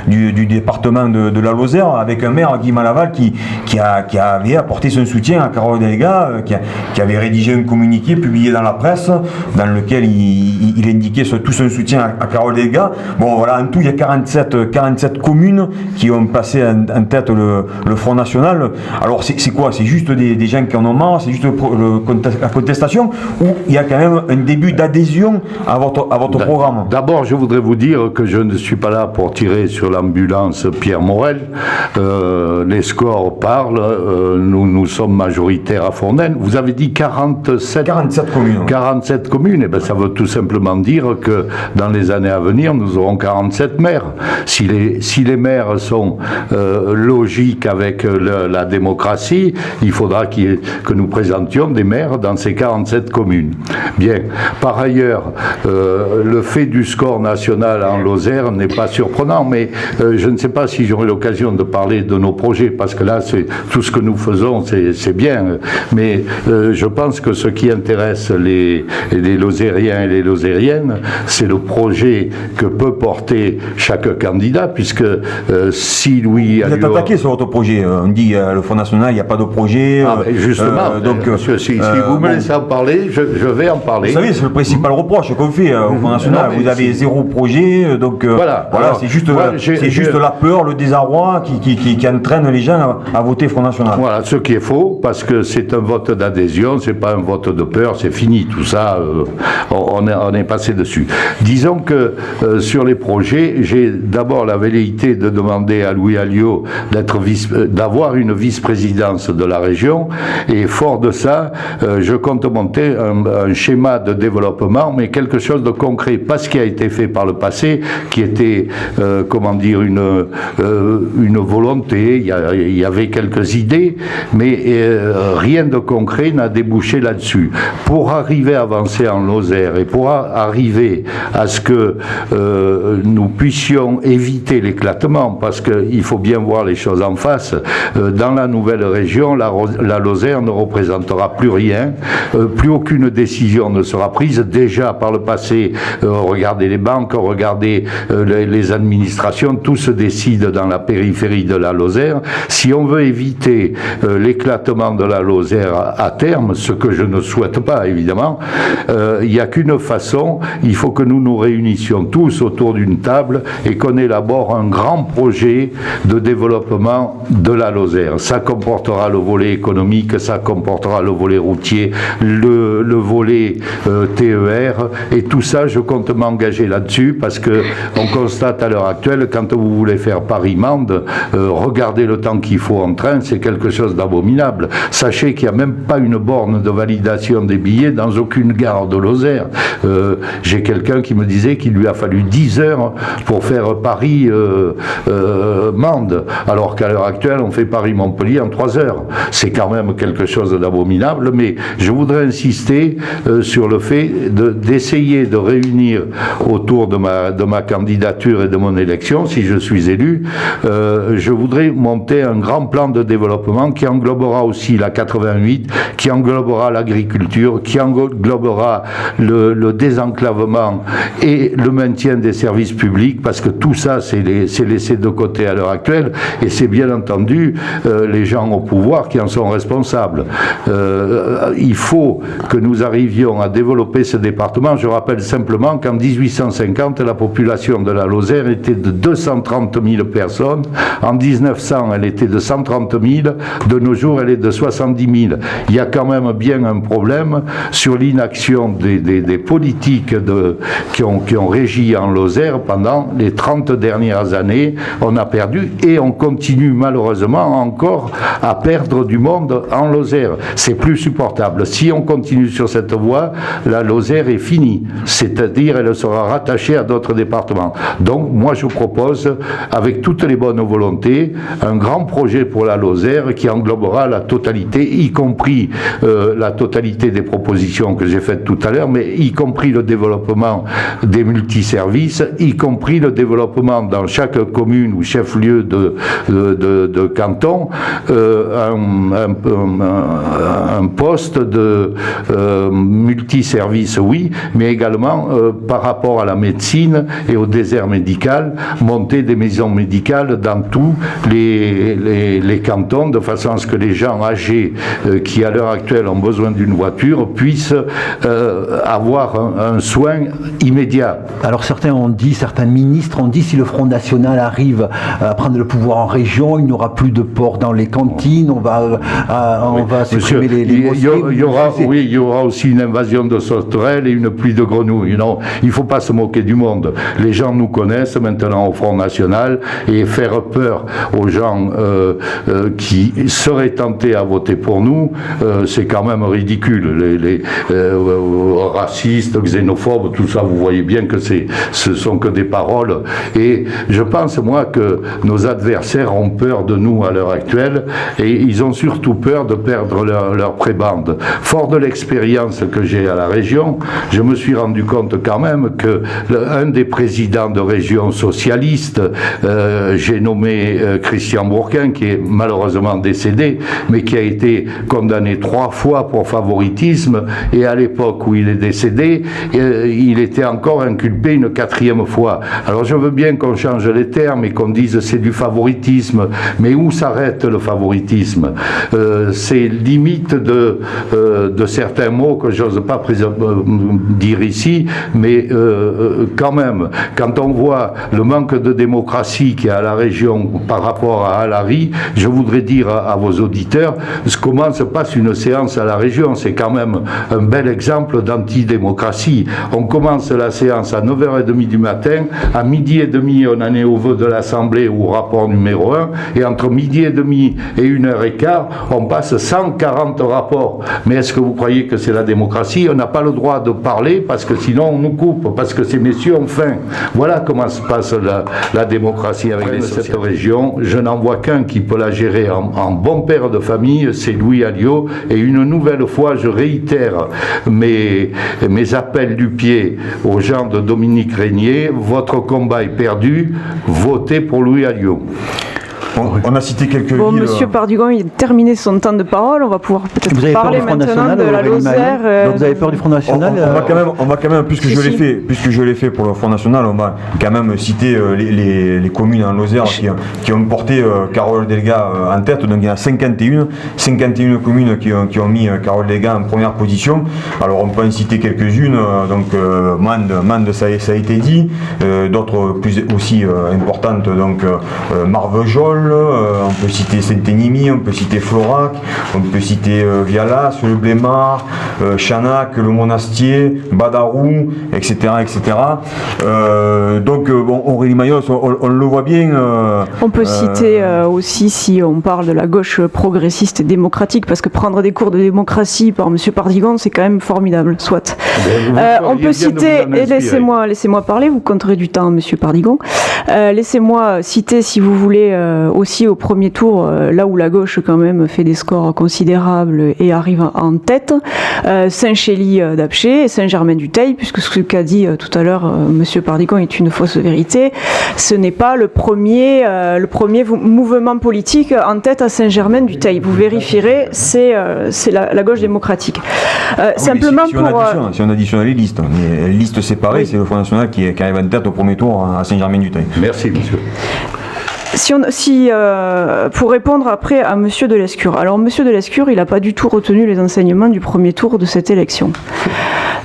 du département de la Lozère, avec un maire, Guy Malaval, qui avait apporté son soutien à Carole Delga, qui avait rédigé un communiqué publié dans la presse, dans lequel il indiquait tout son soutien à Carole Delga. Bon, voilà, en tout, il y a 47 communes qui ont passé en tête le Front National. Alors, c'est quoi? C'est juste des gens qui en ont marre? C'est juste la contestation? Ou il y a quand même un début d'adhésion à votre programme? D'abord, je voudrais vous dire que je ne suis pas là pour tirer sur l'ambulance Pierre Morel. Les scores parlent. Nous sommes majoritaires à Fournaine. Vous avez dit 47 communes. 47 communes. Et bien, ça veut tout simplement dire que dans les années à venir, nous aurons 47 maires. Si les maires sont logiques avec la démocratie, il faudra que nous présentions des maires dans ces 47 communes. Bien. Par ailleurs, le fait du score national en Lozère n'est pas surprenant, mais je ne sais pas si j'aurai l'occasion de parler de nos projets, parce que là, c'est tout ce que nous faisons, c'est bien, mais je pense que ce qui intéresse les Lozériens et les Lozériennes, c'est le projet que peut porter chaque candidat, puisque si Louis... Vous êtes attaqué sur votre projet, on dit le Front National, il n'y a pas de projet... justement, donc, monsieur, si vous me laissez en parler, je vais en parler. Vous savez, c'est le principal reproche qu'on fait au Front National, vous avez zéro projet, donc voilà, c'est juste la peur, le désarroi qui entraîne les gens à voter Front National. Voilà, ce qui est faux, parce que c'est un vote d'adhésion, c'est pas un vote de peur, c'est fini, tout ça, on est passé dessus. Disons que sur les projets, j'ai d'abord la velléité de demander à Louis Alliot d'avoir une vice-présidence de la région, et fort de ça, je compte monter un schéma de développement, mais quelque chose de concret, pas ce qui a été fait par le passé, qui était, une volonté, il y avait quelques idées, mais rien de concret n'a débouché là-dessus. Pour arriver à avancer en Lozère et pour arriver à ce que nous puissions éviter l'éclatement, parce qu'il faut bien voir les choses en face, dans la nouvelle région, la Lozère ne représentera plus rien, plus aucune décision ne sera prise. Déjà par le passé, regardez les banques, regardez les administrations, tout tout se décide dans la périphérie de la Lozère. Si on veut éviter l'éclatement de la Lozère à terme, ce que je ne souhaite pas évidemment, il n'y a qu'une façon, il faut que nous nous réunissions tous autour d'une table et qu'on élabore un grand projet de développement de la Lozère. Ça comportera le volet économique, ça comportera le volet routier, le volet TER, et tout ça, je compte m'engager là-dessus parce que on constate à l'heure actuelle, quand vous voulez faire Paris-Mende, regardez le temps qu'il faut en train, c'est quelque chose d'abominable. Sachez qu'il n'y a même pas une borne de validation des billets dans aucune gare de Lozère. J'ai quelqu'un qui me disait qu'il lui a fallu 10 heures pour faire Paris-Mende, alors qu'à l'heure actuelle, on fait Paris-Montpellier en 3 heures. C'est quand même quelque chose d'abominable, mais je voudrais insister sur le fait d'essayer de réunir autour de ma candidature et de mon élection, si je suis élu, je voudrais monter un grand plan de développement qui englobera aussi la 88, qui englobera l'agriculture, qui englobera le désenclavement et le maintien des services publics, parce que tout ça, c'est laissé de côté à l'heure actuelle, et c'est bien entendu les gens au pouvoir qui en sont responsables. Il faut que nous arrivions à développer ce département. Je rappelle simplement qu'en 1850, la population de la Lozère était de 230 000 personnes. En 1900, elle était de 130 000. De nos jours, elle est de 70 000. Il y a quand même bien un problème sur l'inaction des politiques qui ont régi en Lozère pendant les 30 dernières années. On a perdu et on continue malheureusement encore à perdre du monde en Lozère. C'est plus supportable. Si on continue sur cette voie, la Lozère est finie. C'est-à-dire, elle sera rattachée à d'autres départements. Donc, moi, je propose, avec toutes les bonnes volontés, un grand projet pour la Lozère qui englobera la totalité, y compris la totalité des propositions que j'ai faites tout à l'heure, mais y compris le développement des multiservices, y compris le développement dans chaque commune ou chef-lieu de canton, un poste de multiservice, oui, mais également par rapport à la médecine et au désert médical, monter des maisons médicales dans tous les cantons, de façon à ce que les gens âgés qui à l'heure actuelle ont besoin d'une voiture puissent avoir un soin immédiat. Alors certains ministres ont dit, si le Front National arrive à prendre le pouvoir en région, il n'y aura plus de porc dans les cantines, on va supprimer les il y aura aussi une invasion de sauterelles et une pluie de grenouilles. Non, il ne faut pas se moquer du monde. Les gens nous connaissent maintenant au Front National, et faire peur aux gens qui seraient tentés à voter pour nous, c'est quand même ridicule. Les racistes, xénophobes, tout ça, vous voyez bien que ce sont que des paroles. Et je pense, moi, que nos adversaires ont peur de nous à l'heure actuelle, et ils ont surtout peur de perdre leur prébande. Fort de l'expérience que j'ai à la région, je me suis rendu compte quand même que un des présidents de région socialiste, j'ai nommé Christian Bourquin, qui est malheureusement décédé, mais qui a été condamné 3 fois pour favoritisme, et à l'époque où il est décédé, il était encore inculpé une 4e fois. Alors je veux bien qu'on change les termes et qu'on dise c'est du favoritisme, mais où s'arrête le favoritisme? C'est limite de certains mots que j'ose pas dire ici, mais quand même, quand on voit le manque de démocratie qu'il y a à la région par rapport à Alary, je voudrais dire à vos auditeurs comment se passe une séance à la région. C'est quand même un bel exemple d'antidémocratie. On commence la séance à 9h30 du matin, à 12h30 on en est au vœu de l'Assemblée ou au rapport numéro 1, et entre 12h30 et 1h15 on passe 140 rapports. Mais est-ce que vous croyez que c'est la démocratie? On n'a pas le droit de parler parce que sinon on nous coupe, parce que ces messieurs ont faim. Voilà comment se passe la démocratie avec cette région. Je n'en vois qu'un qui peut la gérer en bon père de famille, c'est Louis Alliot. Et une nouvelle fois, je réitère mes appels du pied aux gens de Dominique Régnier. Votre combat est perdu, votez pour Louis Alliot. On a cité quelques Bon, villes. Monsieur Pardigon, il a terminé son temps de parole. On va pouvoir Vous peut-être avez peur parler du Front maintenant National, de la Aurélie Maheu Lozère. Donc vous avez peur du Front National On va quand même, puisque Si, je l'ai fait pour le Front National, on va quand même citer les communes en Lozère qui ont porté Carole Delga en tête. Donc il y en a 51 communes qui ont mis Carole Delga en première position. Alors on peut en citer quelques-unes. Donc Mende, ça a été dit. D'autres plus aussi importantes, donc Marvejols, on peut citer Saint-Énimie, on peut citer Florac, on peut citer Vialas, le Blémard, Chanac, le Monastier, Badarou, etc. Donc Aurélie Mayos, on le voit bien. On peut citer aussi, si on parle de la gauche progressiste et démocratique, parce que prendre des cours de démocratie par M. Pardigon, c'est quand même formidable, soit. On peut citer, et laissez-moi parler, vous compterez du temps, M. Pardigon. Laissez-moi citer, si vous voulez, aussi au premier tour, là où la gauche quand même fait des scores considérables et arrive en tête, Saint-Chély d'Apcher et Saint-Germain-du-Teil, puisque ce qu'a dit tout à l'heure M. Pardigon est une fausse vérité. Ce n'est pas le premier mouvement politique en tête à Saint-Germain-du-Teil. Vous vérifierez, c'est la gauche démocratique. Simplement si on additionne les listes, les listes séparées, oui. C'est le Front National qui arrive en tête au premier tour à Saint-Germain-du-Teil. Merci, monsieur. Pour répondre après à M. Delescure. Alors, M. Delescure, il n'a pas du tout retenu les enseignements du premier tour de cette élection.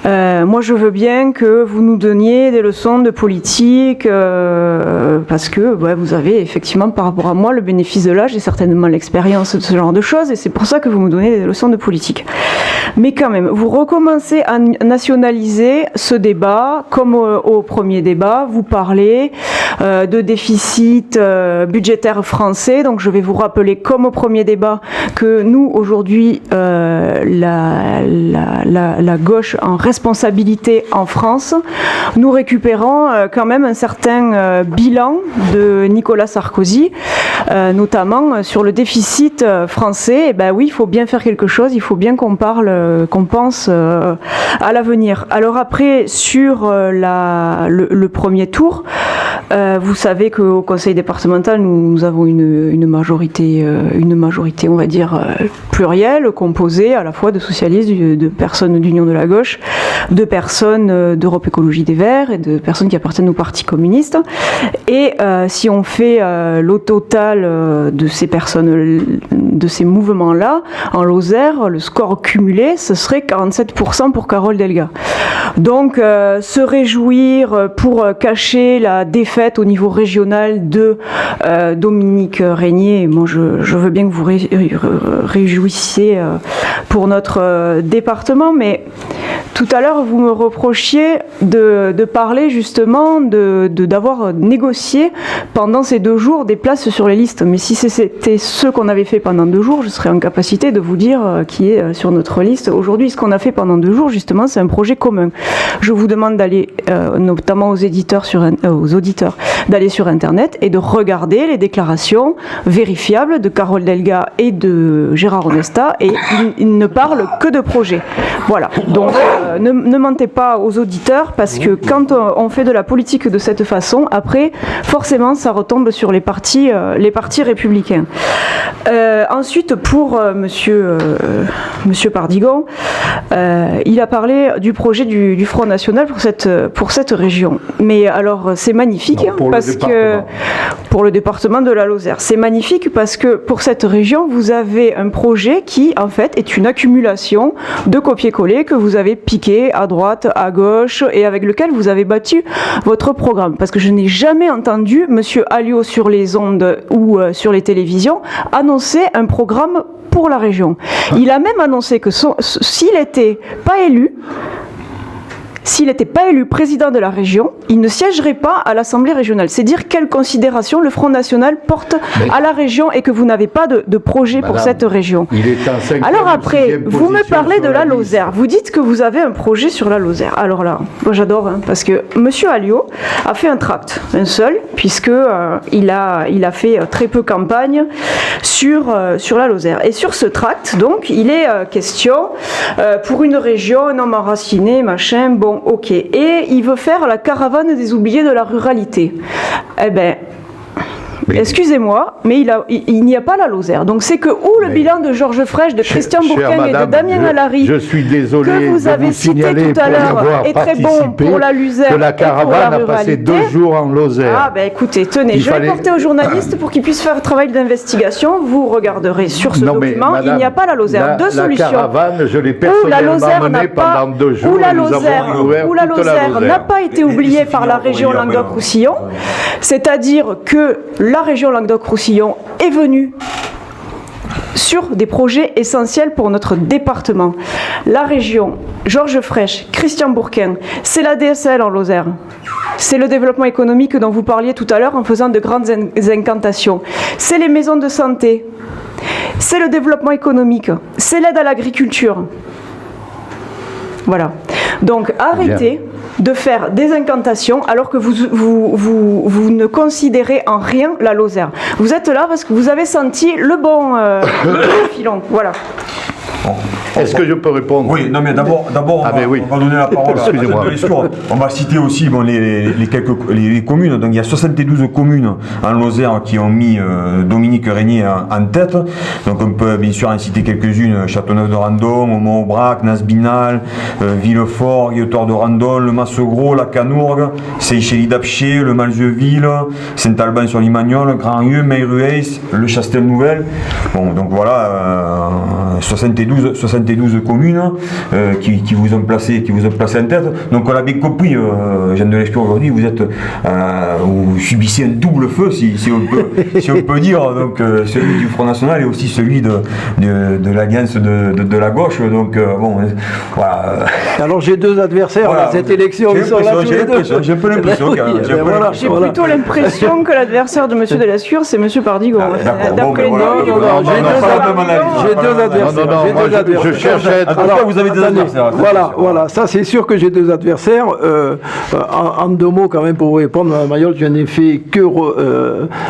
Moi, je veux bien que vous nous donniez des leçons de politique, parce que vous avez effectivement, par rapport à moi, le bénéfice de l'âge et certainement l'expérience de ce genre de choses, et c'est pour ça que vous me donnez des leçons de politique. Mais quand même, vous recommencez à nationaliser ce débat, comme au premier débat, vous parlez de déficit budgétaire français, donc je vais vous rappeler, comme au premier débat, que nous, aujourd'hui, la gauche en responsabilité en France, nous récupérons quand même un certain bilan de Nicolas Sarkozy, notamment sur le déficit français. Et ben oui, il faut bien faire quelque chose, il faut bien qu'on pense à l'avenir. Alors après, sur le premier tour, vous savez qu'au conseil départemental, nous avons une majorité, on va dire, plurielle, composée à la fois de socialistes, de personnes d'Union de la gauche, de personnes d'Europe Écologie des Verts et de personnes qui appartiennent au Parti communiste. Et si on fait le total de ces personnes, de ces mouvements-là, en Lozère, le score cumulé, ce serait 47% pour Carole Delga. Donc, se réjouir pour cacher la défaite au niveau régional de Dominique Régnier, moi je veux bien que vous réjouissiez pour notre département, mais tout à l'heure vous me reprochiez de parler justement d'avoir négocié pendant ces 2 jours des places sur les listes, mais si c'était ce qu'on avait fait pendant 2 jours, je serais en capacité de vous dire qui est sur notre liste. Aujourd'hui, ce qu'on a fait pendant 2 jours, justement, c'est un projet commun. Je vous demande d'aller, notamment aux auditeurs, d'aller sur Internet et de regarder les déclarations vérifiables de Carole Delga et de Gérard Onesta, et ils ne parlent que de projets. Voilà. Donc, ne mentez pas aux auditeurs, parce que quand on fait de la politique de cette façon, après, forcément, ça retombe sur les partis républicains. Ensuite, pour Monsieur Pardigon, il a parlé du projet du Front National pour cette région. Mais alors, c'est magnifique, pour le département de la Lozère, c'est magnifique parce que pour cette région, vous avez un projet qui, en fait, est une accumulation de copier-coller que vous avez piqué à droite, à gauche, et avec lequel vous avez bâti votre programme. Parce que je n'ai jamais entendu Monsieur Alliot sur les ondes ou sur les télévisions annoncer un programme pour la région. Il a même annoncé que s'il n'était pas élu président de la région, il ne siégerait pas à l'Assemblée régionale. C'est dire quelle considération le Front National porte à la région et que vous n'avez pas de projet pour cette région. Alors après, vous me parlez de la Lozère. Vous dites que vous avez un projet sur la Lozère. Alors là, moi j'adore, parce que M. Alliot a fait un tract, un seul, puisque il a fait très peu campagne sur la Lozère. Et sur ce tract, donc, il est question pour une région non enracinée, machin, bon, ok. Et il veut faire la caravane des oubliés de la ruralité. Eh ben, Excusez-moi, mais il n'y a pas la Lozère. Donc c'est que le bilan de Georges Frêche, de Christian Bourquin et de Damien Alary, je suis désolé que vous avez cité tout à l'heure, est très bon pour la Luzerne que la et pour la caravane a passé ruralité. 2 jours en Lozère. Ah ben écoutez, tenez, je vais porter aux journalistes pour qu'ils puissent faire un travail d'investigation. Vous regarderez sur ce document, il n'y a pas la Lozère. Deux solutions. La caravane, je l'ai personnellement menée pendant 2 jours. Où la nous avons ouvert Lozère toute la n'a Lozère. pas été oubliée par la région Languedoc-Roussillon, c'est-à-dire que la région Languedoc-Roussillon est venue sur des projets essentiels pour notre département. La région, Georges Frêche, Christian Bourquin, c'est la DSL en Lozère. C'est le développement économique dont vous parliez tout à l'heure en faisant de grandes incantations. C'est les maisons de santé. C'est le développement économique. C'est l'aide à l'agriculture. Voilà. Donc arrêtez de faire des incantations alors que vous ne considérez en rien la Lozère. Vous êtes là parce que vous avez senti le bon filon. Voilà. Est-ce que je peux répondre? Oui, non mais d'abord oui. on va donner la parole à Excusez-moi. On va citer aussi les communes. Donc il y a 72 communes en Lozère qui ont mis Dominique Régnier en tête. Donc on peut bien sûr en citer quelques-unes: Châteauneuf-de-Randon, Aumont-Aubrac, Nasbinal, Villefort, Guillotor-de-Randon, Le Massegros, la Canourgue, Seychelles-d'Apcher, le Malzeville, Saint-Alban-sur-Limagnol, Grand-Rieu, Meillerueis, le Chastel-Nouvelle. Bon, donc voilà, 72 communes qui vous ont placé en tête. Donc on l'a bien compris, Jeanne de Lescure, aujourd'hui vous subissez un double feu, si on peut dire, donc celui du Front National et aussi celui de l'Alliance de la gauche. Donc bon, voilà. Alors j'ai deux adversaires à cette élection, ils sont là tous les deux. J'ai un peu l'impression quand même. J'ai plutôt l'impression que l'adversaire de M. de Lescure, c'est M. Pardigon. J'ai deux adversaires. Je cherche à être... Alors, vous avez des adversaires. Voilà, ça c'est sûr que j'ai deux adversaires. En 2 mots quand même pour vous répondre, Mme Mayol, je n'ai fait que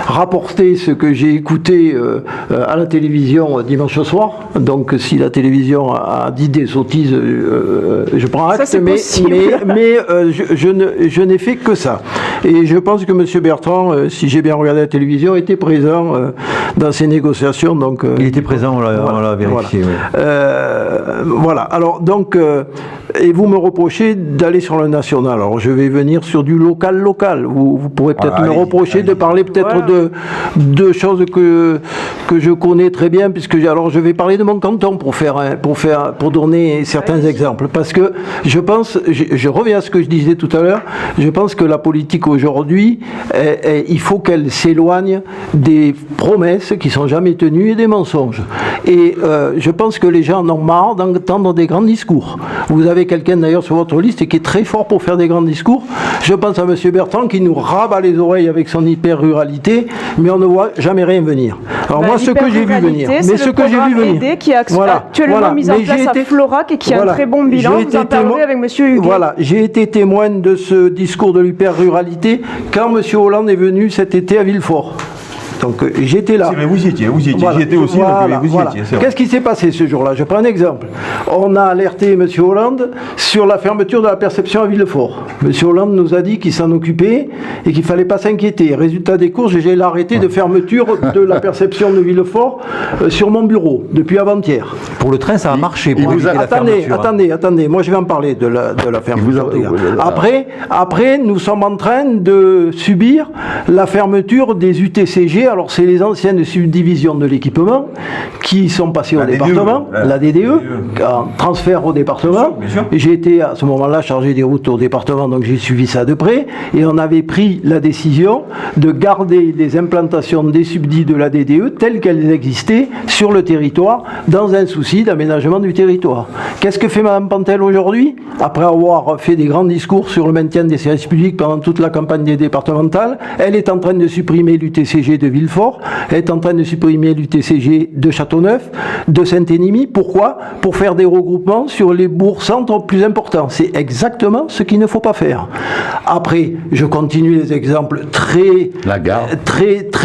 rapporter ce que j'ai écouté à la télévision dimanche soir. Donc si la télévision a dit des sottises, je prends acte, mais je n'ai fait que ça. Et je pense que M. Bertrand, si j'ai bien regardé la télévision, était présent dans ces négociations. Donc, il était présent, on l'a vérifié. Voilà. Alors donc, et vous me reprochez d'aller sur le national. Alors je vais venir sur du local. Vous pourrez peut-être me reprocher de parler peut-être de choses que je connais très bien, puisque je vais parler de mon canton pour donner certains exemples. Parce que je pense, je reviens à ce que je disais tout à l'heure, je pense que la politique aujourd'hui, il faut qu'elle s'éloigne des promesses qui sont jamais tenues et des mensonges. Et je pense que les gens en ont marre d'entendre des grands discours. Vous avez quelqu'un d'ailleurs sur votre liste qui est très fort pour faire des grands discours. Je pense à M. Bertrand qui nous rabat les oreilles avec son hyper-ruralité, mais on ne voit jamais rien venir. Alors moi, ce que j'ai vu venir, qui est actuellement mis en place à Florac et qui a un très bon bilan, vous en parlerez avec M. Huguet. Voilà, j'ai été témoin de ce discours de l'hyper-ruralité quand M. Hollande est venu cet été à Villefort. Donc j'étais là. Mais vous y étiez. Voilà. J'y étais aussi, vous y étiez. Qu'est-ce qui s'est passé ce jour-là? Je prends un exemple. On a alerté M. Hollande sur la fermeture de la perception à Villefort. M. Hollande nous a dit qu'il s'en occupait et qu'il ne fallait pas s'inquiéter. Résultat des courses, j'ai l'arrêté de fermeture de la perception de Villefort sur mon bureau depuis avant-hier. Pour le train, ça a marché. Attendez. Moi, je vais en parler de la fermeture. Après, nous sommes en train de subir la fermeture des UTCG. Alors, c'est les anciennes subdivisions de l'équipement qui sont passées au département, la DDE, en transfert au département. J'ai été à ce moment-là chargé des routes au département, donc j'ai suivi ça de près. Et on avait pris la décision de garder les implantations des subdis de la DDE telles qu'elles existaient sur le territoire, dans un souci d'aménagement du territoire. Qu'est-ce que fait Mme Pantel aujourd'hui? Après avoir fait des grands discours sur le maintien des services publics pendant toute la campagne des départementales, elle est en train de supprimer l'UTCG de Villefort, elle est en train de supprimer l'UTCG de Châteauneuf, de Saint-Énimie. Pourquoi? Pour faire des regroupements sur les bourgs-centres plus importants. C'est exactement ce qu'il ne faut pas faire. Après, je continue les exemples très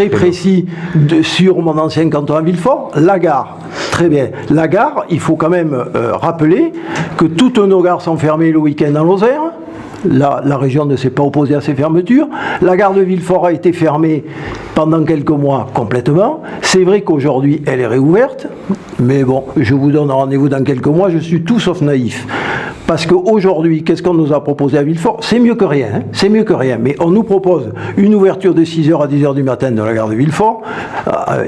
précis sur mon ancien canton à Villefort. La gare, très bien. La gare, il faut quand même rappeler que toutes nos gares sont fermées le week-end en Lozère. La région ne s'est pas opposée à ces fermetures. La gare de Villefort a été fermée pendant quelques mois complètement. C'est vrai qu'aujourd'hui, elle est réouverte, mais bon, je vous donne rendez-vous dans quelques mois, je suis tout sauf naïf. Parce qu'aujourd'hui, qu'est-ce qu'on nous a proposé à Villefort? C'est mieux que rien, c'est mieux que rien. Mais on nous propose une ouverture de 6h à 10h du matin de la gare de Villefort.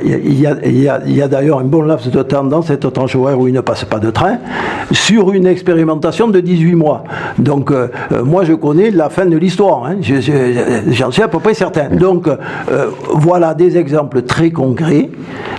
Il y a d'ailleurs un bon laps de temps dans cette tranche horaire où il ne passe pas de train, sur une expérimentation de 18 mois. Donc, moi, je connais la fin de l'histoire. J'en suis à peu près certain. Donc, voilà des exemples très concrets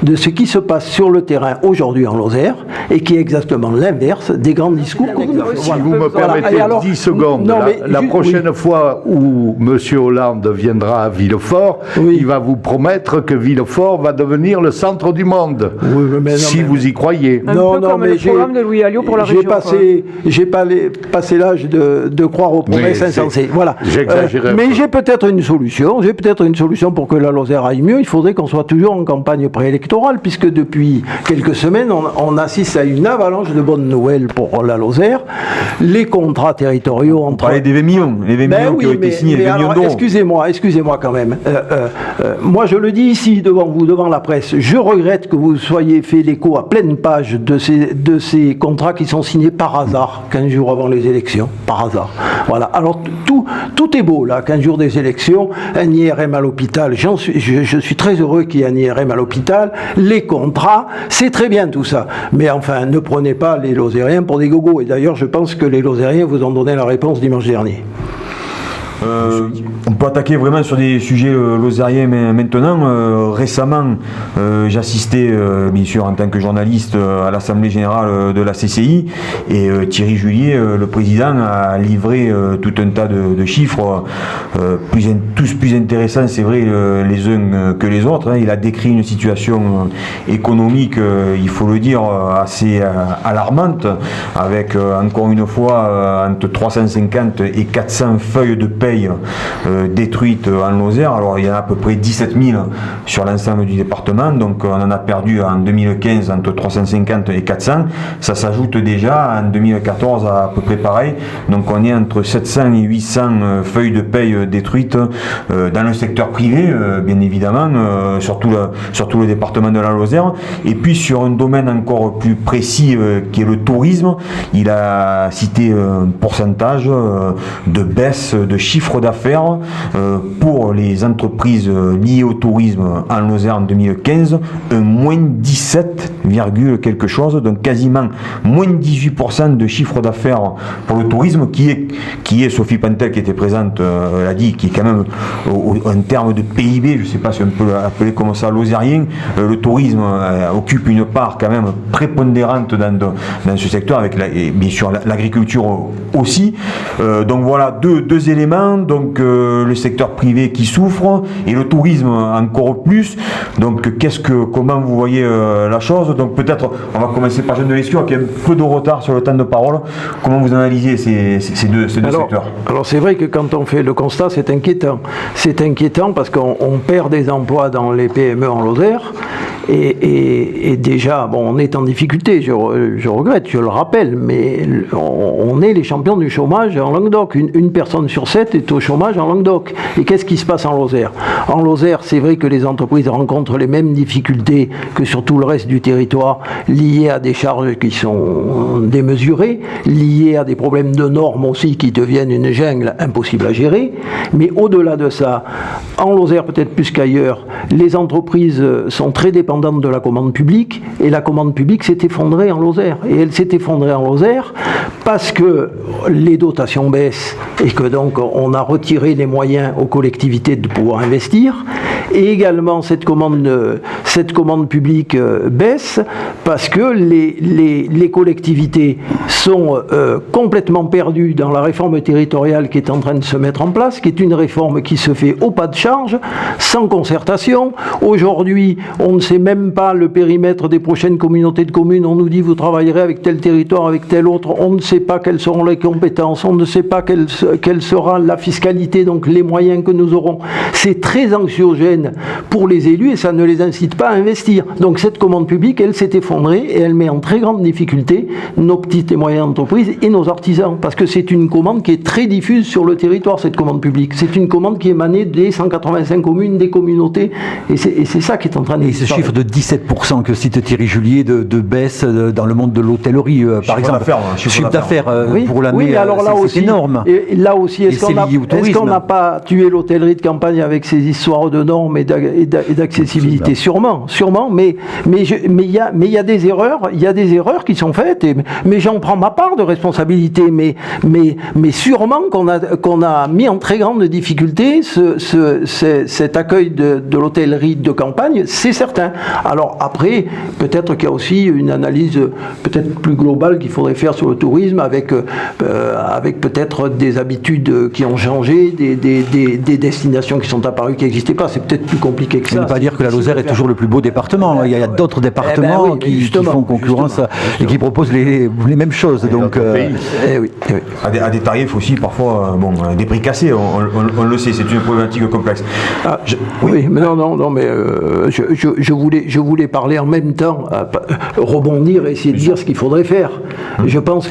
de ce qui se passe sur le terrain aujourd'hui en Lozère et qui est exactement l'inverse des grands discours que vous Si vous me permettez 10 secondes, non, la prochaine fois où M. Hollande viendra à Villefort, il va vous promettre que Villefort va devenir le centre du monde, si vous y croyez. Non, mais le programme de Louis Alliot pour la région. J'ai passé l'âge de croire aux promesses insensées. Voilà. Mais j'ai peut-être une solution. J'ai peut-être une solution pour que la Lozère aille mieux. Il faudrait qu'on soit toujours en campagne préélectorale, puisque depuis quelques semaines, on assiste à une avalanche de bonnes nouvelles pour la Lozère. Les contrats territoriaux entre... On parlait des 20 millions, les 20 millions qui ont été signés, les 20 millions d'euros. Excusez-moi quand même. Moi, je le dis ici devant vous, devant la presse, je regrette que vous soyez fait l'écho à pleine page de ces contrats qui sont signés par hasard, 15 jours avant les élections, par hasard. Voilà. Alors, tout est beau, là, 15 jours des élections, un IRM à l'hôpital, je suis très heureux qu'il y ait un IRM à l'hôpital, les contrats, c'est très bien tout ça. Mais enfin, ne prenez pas les Lozériens pour des gogos. Et d'ailleurs, je pense que les Lozériens vous ont donné la réponse dimanche dernier. On peut attaquer vraiment sur des sujets lozériens maintenant. Récemment, j'assistais, bien sûr, en tant que journaliste à l'Assemblée Générale de la CCI et Thierry Julier, le président, a livré tout un tas de chiffres, tous plus intéressants, c'est vrai, les uns que les autres. Il a décrit une situation économique, il faut le dire, assez alarmante, avec encore une fois entre 350 et 400 feuilles de paie détruites en Lozère. Alors il y en a à peu près 17 000 sur l'ensemble du département, donc on en a perdu en 2015 entre 350 et 400. Ça s'ajoute déjà en 2014 à peu près pareil, donc on est entre 700 et 800 feuilles de paie détruites dans le secteur privé, bien évidemment, surtout le département de la Lozère. Et puis sur un domaine encore plus précis qui est le tourisme, il a cité un pourcentage de baisse de chiffre d'affaires pour les entreprises liées au tourisme en Lozère en 2015, un moins 17, quelque chose, donc quasiment moins 18% de chiffre d'affaires pour le tourisme, qui est Sophie Pantel qui était présente, l'a dit, qui est quand même en termes de PIB, je ne sais pas si on peut l'appeler comme ça, lozérien, le tourisme occupe une part quand même prépondérante dans ce secteur, avec bien sûr l'agriculture aussi. Donc voilà, deux éléments. Donc le secteur privé qui souffre et le tourisme encore plus. Donc comment vous voyez la chose? Donc peut-être on va commencer par Jeanne de Lescure qui a un peu de retard sur le temps de parole. Comment vous analysez ces deux secteurs? Alors c'est vrai que quand on fait le constat, c'est inquiétant. C'est inquiétant parce qu'on perd des emplois dans les PME en Lozère. Et déjà, bon, on est en difficulté, je regrette, je le rappelle, mais on est les champions du chômage en Languedoc. Une personne sur 7 est au chômage en Languedoc. Et qu'est-ce qui se passe en Lozère? En Lozère, c'est vrai que les entreprises rencontrent les mêmes difficultés que sur tout le reste du territoire, liées à des charges qui sont démesurées, liées à des problèmes de normes aussi qui deviennent une jungle impossible à gérer. Mais au-delà de ça, en Lozère peut-être plus qu'ailleurs, les entreprises sont très dépendantes de la commande publique, et la commande publique s'est effondrée en Lozère. Et elle s'est effondrée en Lozère parce que les dotations baissent et que donc on a retiré les moyens aux collectivités de pouvoir investir. Et également cette commande publique baisse parce que les collectivités sont complètement perdues dans la réforme territoriale qui est en train de se mettre en place, qui est une réforme qui se fait au pas de charge, sans concertation. Aujourd'hui, on ne sait même pas le périmètre des prochaines communautés de communes. On nous dit vous travaillerez avec tel territoire, avec tel autre. On ne sait sait pas quelles seront les compétences, on ne sait pas quelle sera la fiscalité, donc les moyens que nous aurons. C'est très anxiogène pour les élus et ça ne les incite pas à investir. Donc cette commande publique, elle s'est effondrée et elle met en très grande difficulté nos petites et moyennes entreprises et nos artisans, parce que c'est une commande qui est très diffuse sur le territoire, cette commande publique. C'est une commande qui est émanée des 185 communes, des communautés, et c'est ça qui est en train de Et ce chiffre de 17% que cite Thierry Julier de baisse dans le monde de l'hôtellerie, par exemple, chiffre d'affaires pour l'année, oui, alors là c'est aussi, énorme. Et là aussi, est-ce qu'on n'a pas tué l'hôtellerie de campagne avec ces histoires de normes et d'accessibilité? Sûrement, mais il y a des erreurs qui sont faites, mais j'en prends ma part de responsabilité, mais sûrement qu'on a mis en très grande difficulté cet accueil de l'hôtellerie de campagne, c'est certain. Alors après, peut-être qu'il y a aussi une analyse peut-être plus globale qu'il faudrait faire sur le tourisme, avec peut-être des habitudes qui ont changé, des destinations qui sont apparues qui n'existaient pas. C'est peut-être plus compliqué que ça. Ça ne veut pas dire que la Lozère est toujours le plus beau département. Il y a d'autres départements qui font concurrence et qui proposent les mêmes choses. Donc, oui. À des tarifs aussi parfois, des prix cassés, on le sait, c'est une problématique complexe. Oui, mais non, mais je voulais parler en même temps, rebondir et essayer de dire ce qu'il faudrait faire. Je pense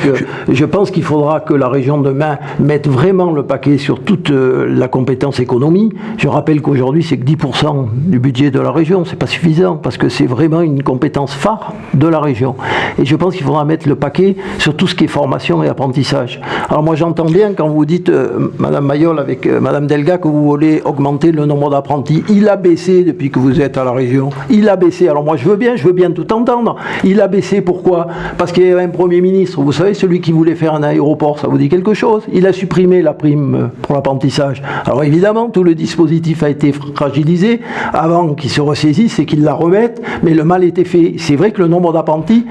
qu'il faudra que la région demain mette vraiment le paquet sur toute la compétence économie. Je rappelle qu'aujourd'hui c'est que 10% du budget de la région, c'est pas suffisant parce que c'est vraiment une compétence phare de la région. Et je pense qu'il faudra mettre le paquet sur tout ce qui est formation et apprentissage. Alors moi j'entends bien quand vous dites, Madame Mayol avec Madame Delga, que vous voulez augmenter le nombre d'apprentis. Il a baissé depuis que vous êtes à la région. Il a baissé. Alors moi je veux bien tout entendre. Il a baissé, pourquoi? Parce qu'il y avait un Premier ministre, vous savez, celui qui voulait faire un aéroport, ça vous dit quelque chose? Il a supprimé la prime pour l'apprentissage. Alors évidemment, tout le dispositif a été fragilisé avant qu'il se ressaisisse et qu'il la remette, mais le mal était fait. C'est vrai que le nombre d'apprentis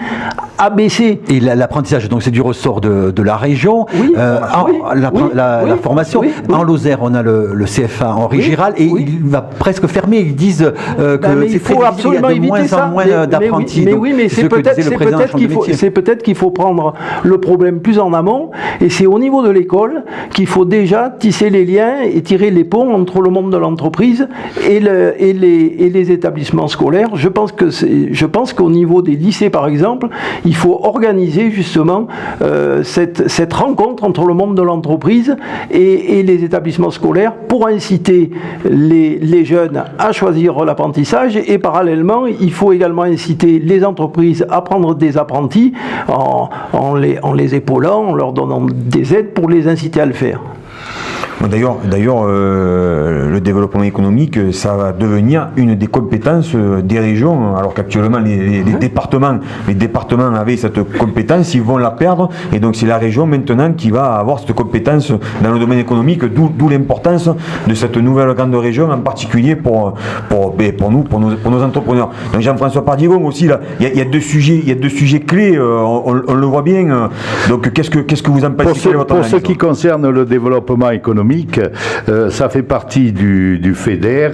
a baissé. Et l'apprentissage, donc c'est du ressort de la région. Oui, la formation. En Lozère, on a le CFA Henri Giral et il va presque fermer. Ils disent que il faut absolument éviter ça. Moins d'apprentis. Mais c'est peut-être qu'il faut prendre le problème plus en amont, et c'est au niveau de l'école qu'il faut déjà tisser les liens et tirer les ponts entre le monde de l'entreprise et les établissements scolaires. Je pense qu'au niveau des lycées, par exemple, il faut organiser justement cette rencontre entre le monde de l'entreprise et les établissements scolaires pour inciter les jeunes à choisir l'apprentissage, et parallèlement, il faut également inciter les entreprises à prendre des apprentis en les épaulant, en leur donnant des aides pour les inciter à le faire. D'ailleurs, le développement économique, ça va devenir une des compétences des régions, alors qu'actuellement les départements avaient cette compétence, ils vont la perdre, et donc c'est la région maintenant qui va avoir cette compétence dans le domaine économique, d'où l'importance de cette nouvelle grande région, en particulier pour nos entrepreneurs. Donc Jean-François Pardigon aussi, là, il y a deux sujets clés, on le voit bien. Donc qu'est-ce que vous en pensez? Pour ce qui concerne le développement économique, ça fait partie du FEDER,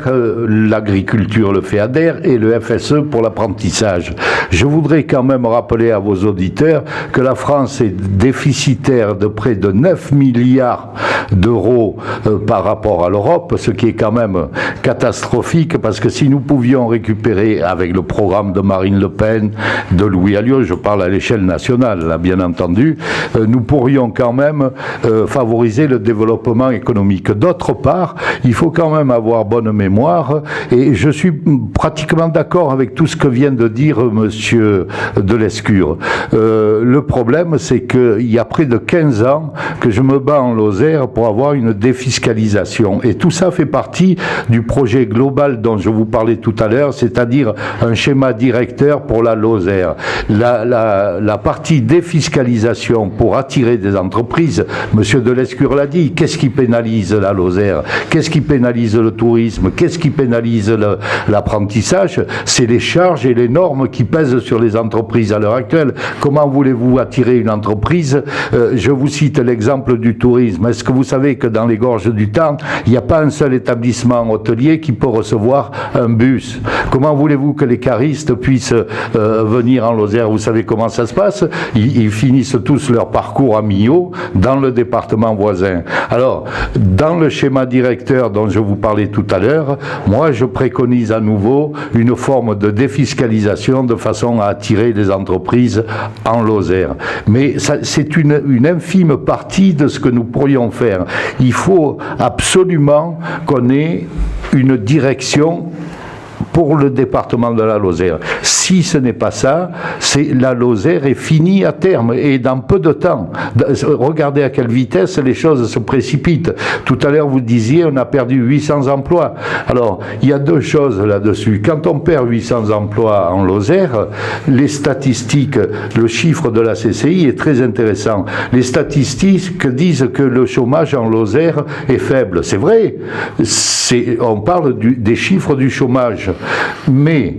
l'agriculture, le FEADER, et le FSE pour l'apprentissage. Je voudrais quand même rappeler à vos auditeurs que la France est déficitaire de près de 9 milliards d'euros par rapport à l'Europe, ce qui est quand même catastrophique, parce que si nous pouvions récupérer avec le programme de Marine Le Pen, de Louis Alliot, je parle à l'échelle nationale, là, bien entendu, nous pourrions quand même favoriser le développement économique. D'autre part, il faut quand même avoir bonne mémoire, et je suis pratiquement d'accord avec tout ce que vient de dire monsieur Delescure. Le problème, c'est qu'il y a près de 15 ans que je me bats en Lozère pour avoir une défiscalisation, et tout ça fait partie du projet global dont je vous parlais tout à l'heure, c'est-à-dire un schéma directeur pour la Lozère. La partie défiscalisation pour attirer des entreprises, monsieur Delescure l'a dit, qu'est-ce qui pénalise pénalise la Lozère? Qu'est-ce qui pénalise le tourisme? Qu'est-ce qui pénalise l'apprentissage? C'est les charges et les normes qui pèsent sur les entreprises à l'heure actuelle. Comment voulez-vous attirer une entreprise? Je vous cite l'exemple du tourisme. Est-ce que vous savez que dans les gorges du Tarn, il n'y a pas un seul établissement hôtelier qui peut recevoir un bus? Comment voulez-vous que les caristes puissent venir en Lozère? Vous savez comment ça se passe? Ils finissent tous leur parcours à Millau, dans le département voisin. Alors, dans le schéma directeur dont je vous parlais tout à l'heure, moi je préconise à nouveau une forme de défiscalisation de façon à attirer les entreprises en Lozère. Mais c'est une infime partie de ce que nous pourrions faire. Il faut absolument qu'on ait une direction pour le département de la Lozère. Si ce n'est pas ça, la Lozère est finie à terme et dans peu de temps. Regardez à quelle vitesse les choses se précipitent. Tout à l'heure, vous disiez, on a perdu 800 emplois. Alors, il y a deux choses là-dessus. Quand on perd 800 emplois en Lozère, les statistiques, le chiffre de la CCI est très intéressant. Les statistiques disent que le chômage en Lozère est faible. C'est vrai. On parle des chiffres du chômage. Mais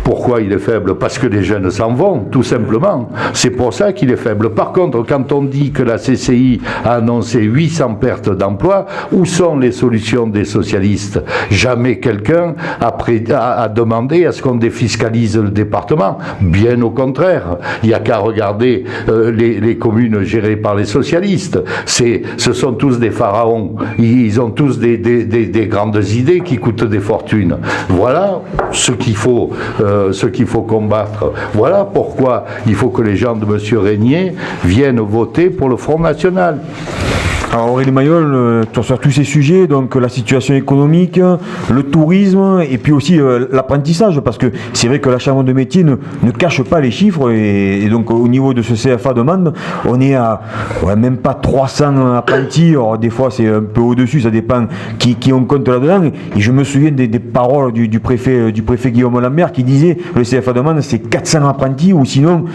pourquoi il est faible? Parce que les jeunes s'en vont, tout simplement. C'est pour ça qu'il est faible. Par contre, quand on dit que la CCI a annoncé 800 pertes d'emplois, où sont les solutions des socialistes? Jamais quelqu'un a demandé à ce qu'on défiscalise le département. Bien au contraire. Il n'y a qu'à regarder les communes gérées par les socialistes. Ce sont tous des pharaons. Ils ont tous des grandes idées qui coûtent des fortunes. Voilà ce qu'il faut combattre. Voilà pourquoi il faut que les gens de M. Régnier viennent voter pour le Front National. Alors Aurélie Mayol, sur tous ces sujets, donc la situation économique, le tourisme et puis aussi l'apprentissage, parce que c'est vrai que la Chambre de métier ne cache pas les chiffres et donc au niveau de ce CFA demande, on est à même pas 300 apprentis, alors des fois c'est un peu au-dessus, ça dépend qui on compte là-dedans, et je me souviens des paroles du préfet Guillaume Lambert qui disait le CFA demande c'est 400 apprentis ou sinon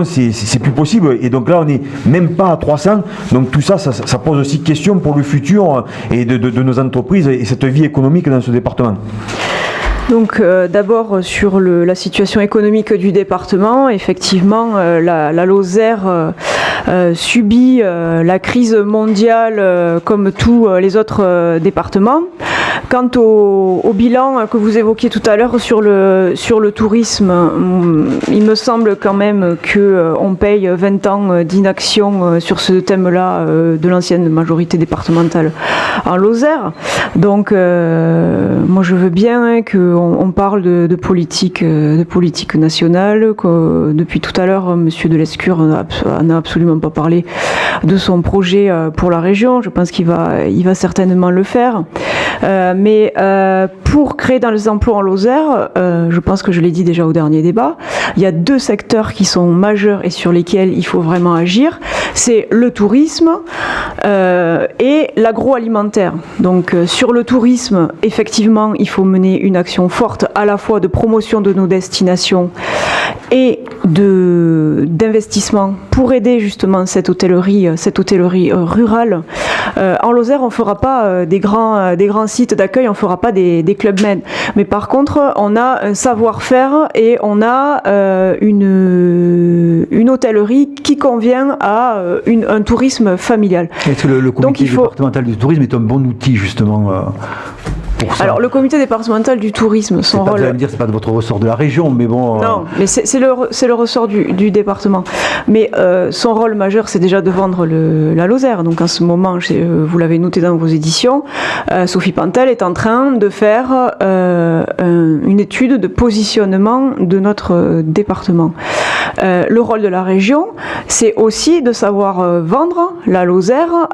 c'est plus possible, et donc là on est même pas à 300, donc tout ça pose aussi question pour le futur et de nos entreprises et cette vie économique dans ce département. Donc d'abord sur la situation économique du département, effectivement la Lozère subit la crise mondiale comme tous les autres départements. Quant au bilan que vous évoquiez tout à l'heure sur le tourisme, il me semble quand même qu'on paye 20 ans d'inaction sur ce thème-là de l'ancienne majorité départementale en Lozère. Donc moi je veux bien qu'on parle de politique nationale, que depuis tout à l'heure M. Delescure n'a absolument pas parlé de son projet pour la région. Je pense qu'il va certainement le faire. Mais pour créer dans les emplois en Lozère, je pense que je l'ai dit déjà au dernier débat, il y a deux secteurs qui sont majeurs et sur lesquels il faut vraiment agir. C'est le tourisme et l'agroalimentaire. Donc sur le tourisme, effectivement, il faut mener une action forte à la fois de promotion de nos destinations et d'investissement pour aider justement cette hôtellerie rurale. En Lozère, on ne fera pas des grands sites d'accueil, on ne fera pas des club med. Mais par contre, on a un savoir-faire et on a une hôtellerie qui convient à un tourisme familial. Est-ce que le comité départemental du tourisme est un bon outil justement pour ça? Alors le comité départemental du tourisme, son rôle... Vous allez me dire, c'est pas de votre ressort de la région, mais bon... Non, mais c'est le ressort du département. Mais son rôle majeur, c'est déjà de vendre la Lozère. Donc en ce moment, vous l'avez noté dans vos éditions, Sophie Pantel est en train de faire une étude de positionnement de notre département. Le rôle de la région, c'est aussi de savoir vendre la Lozère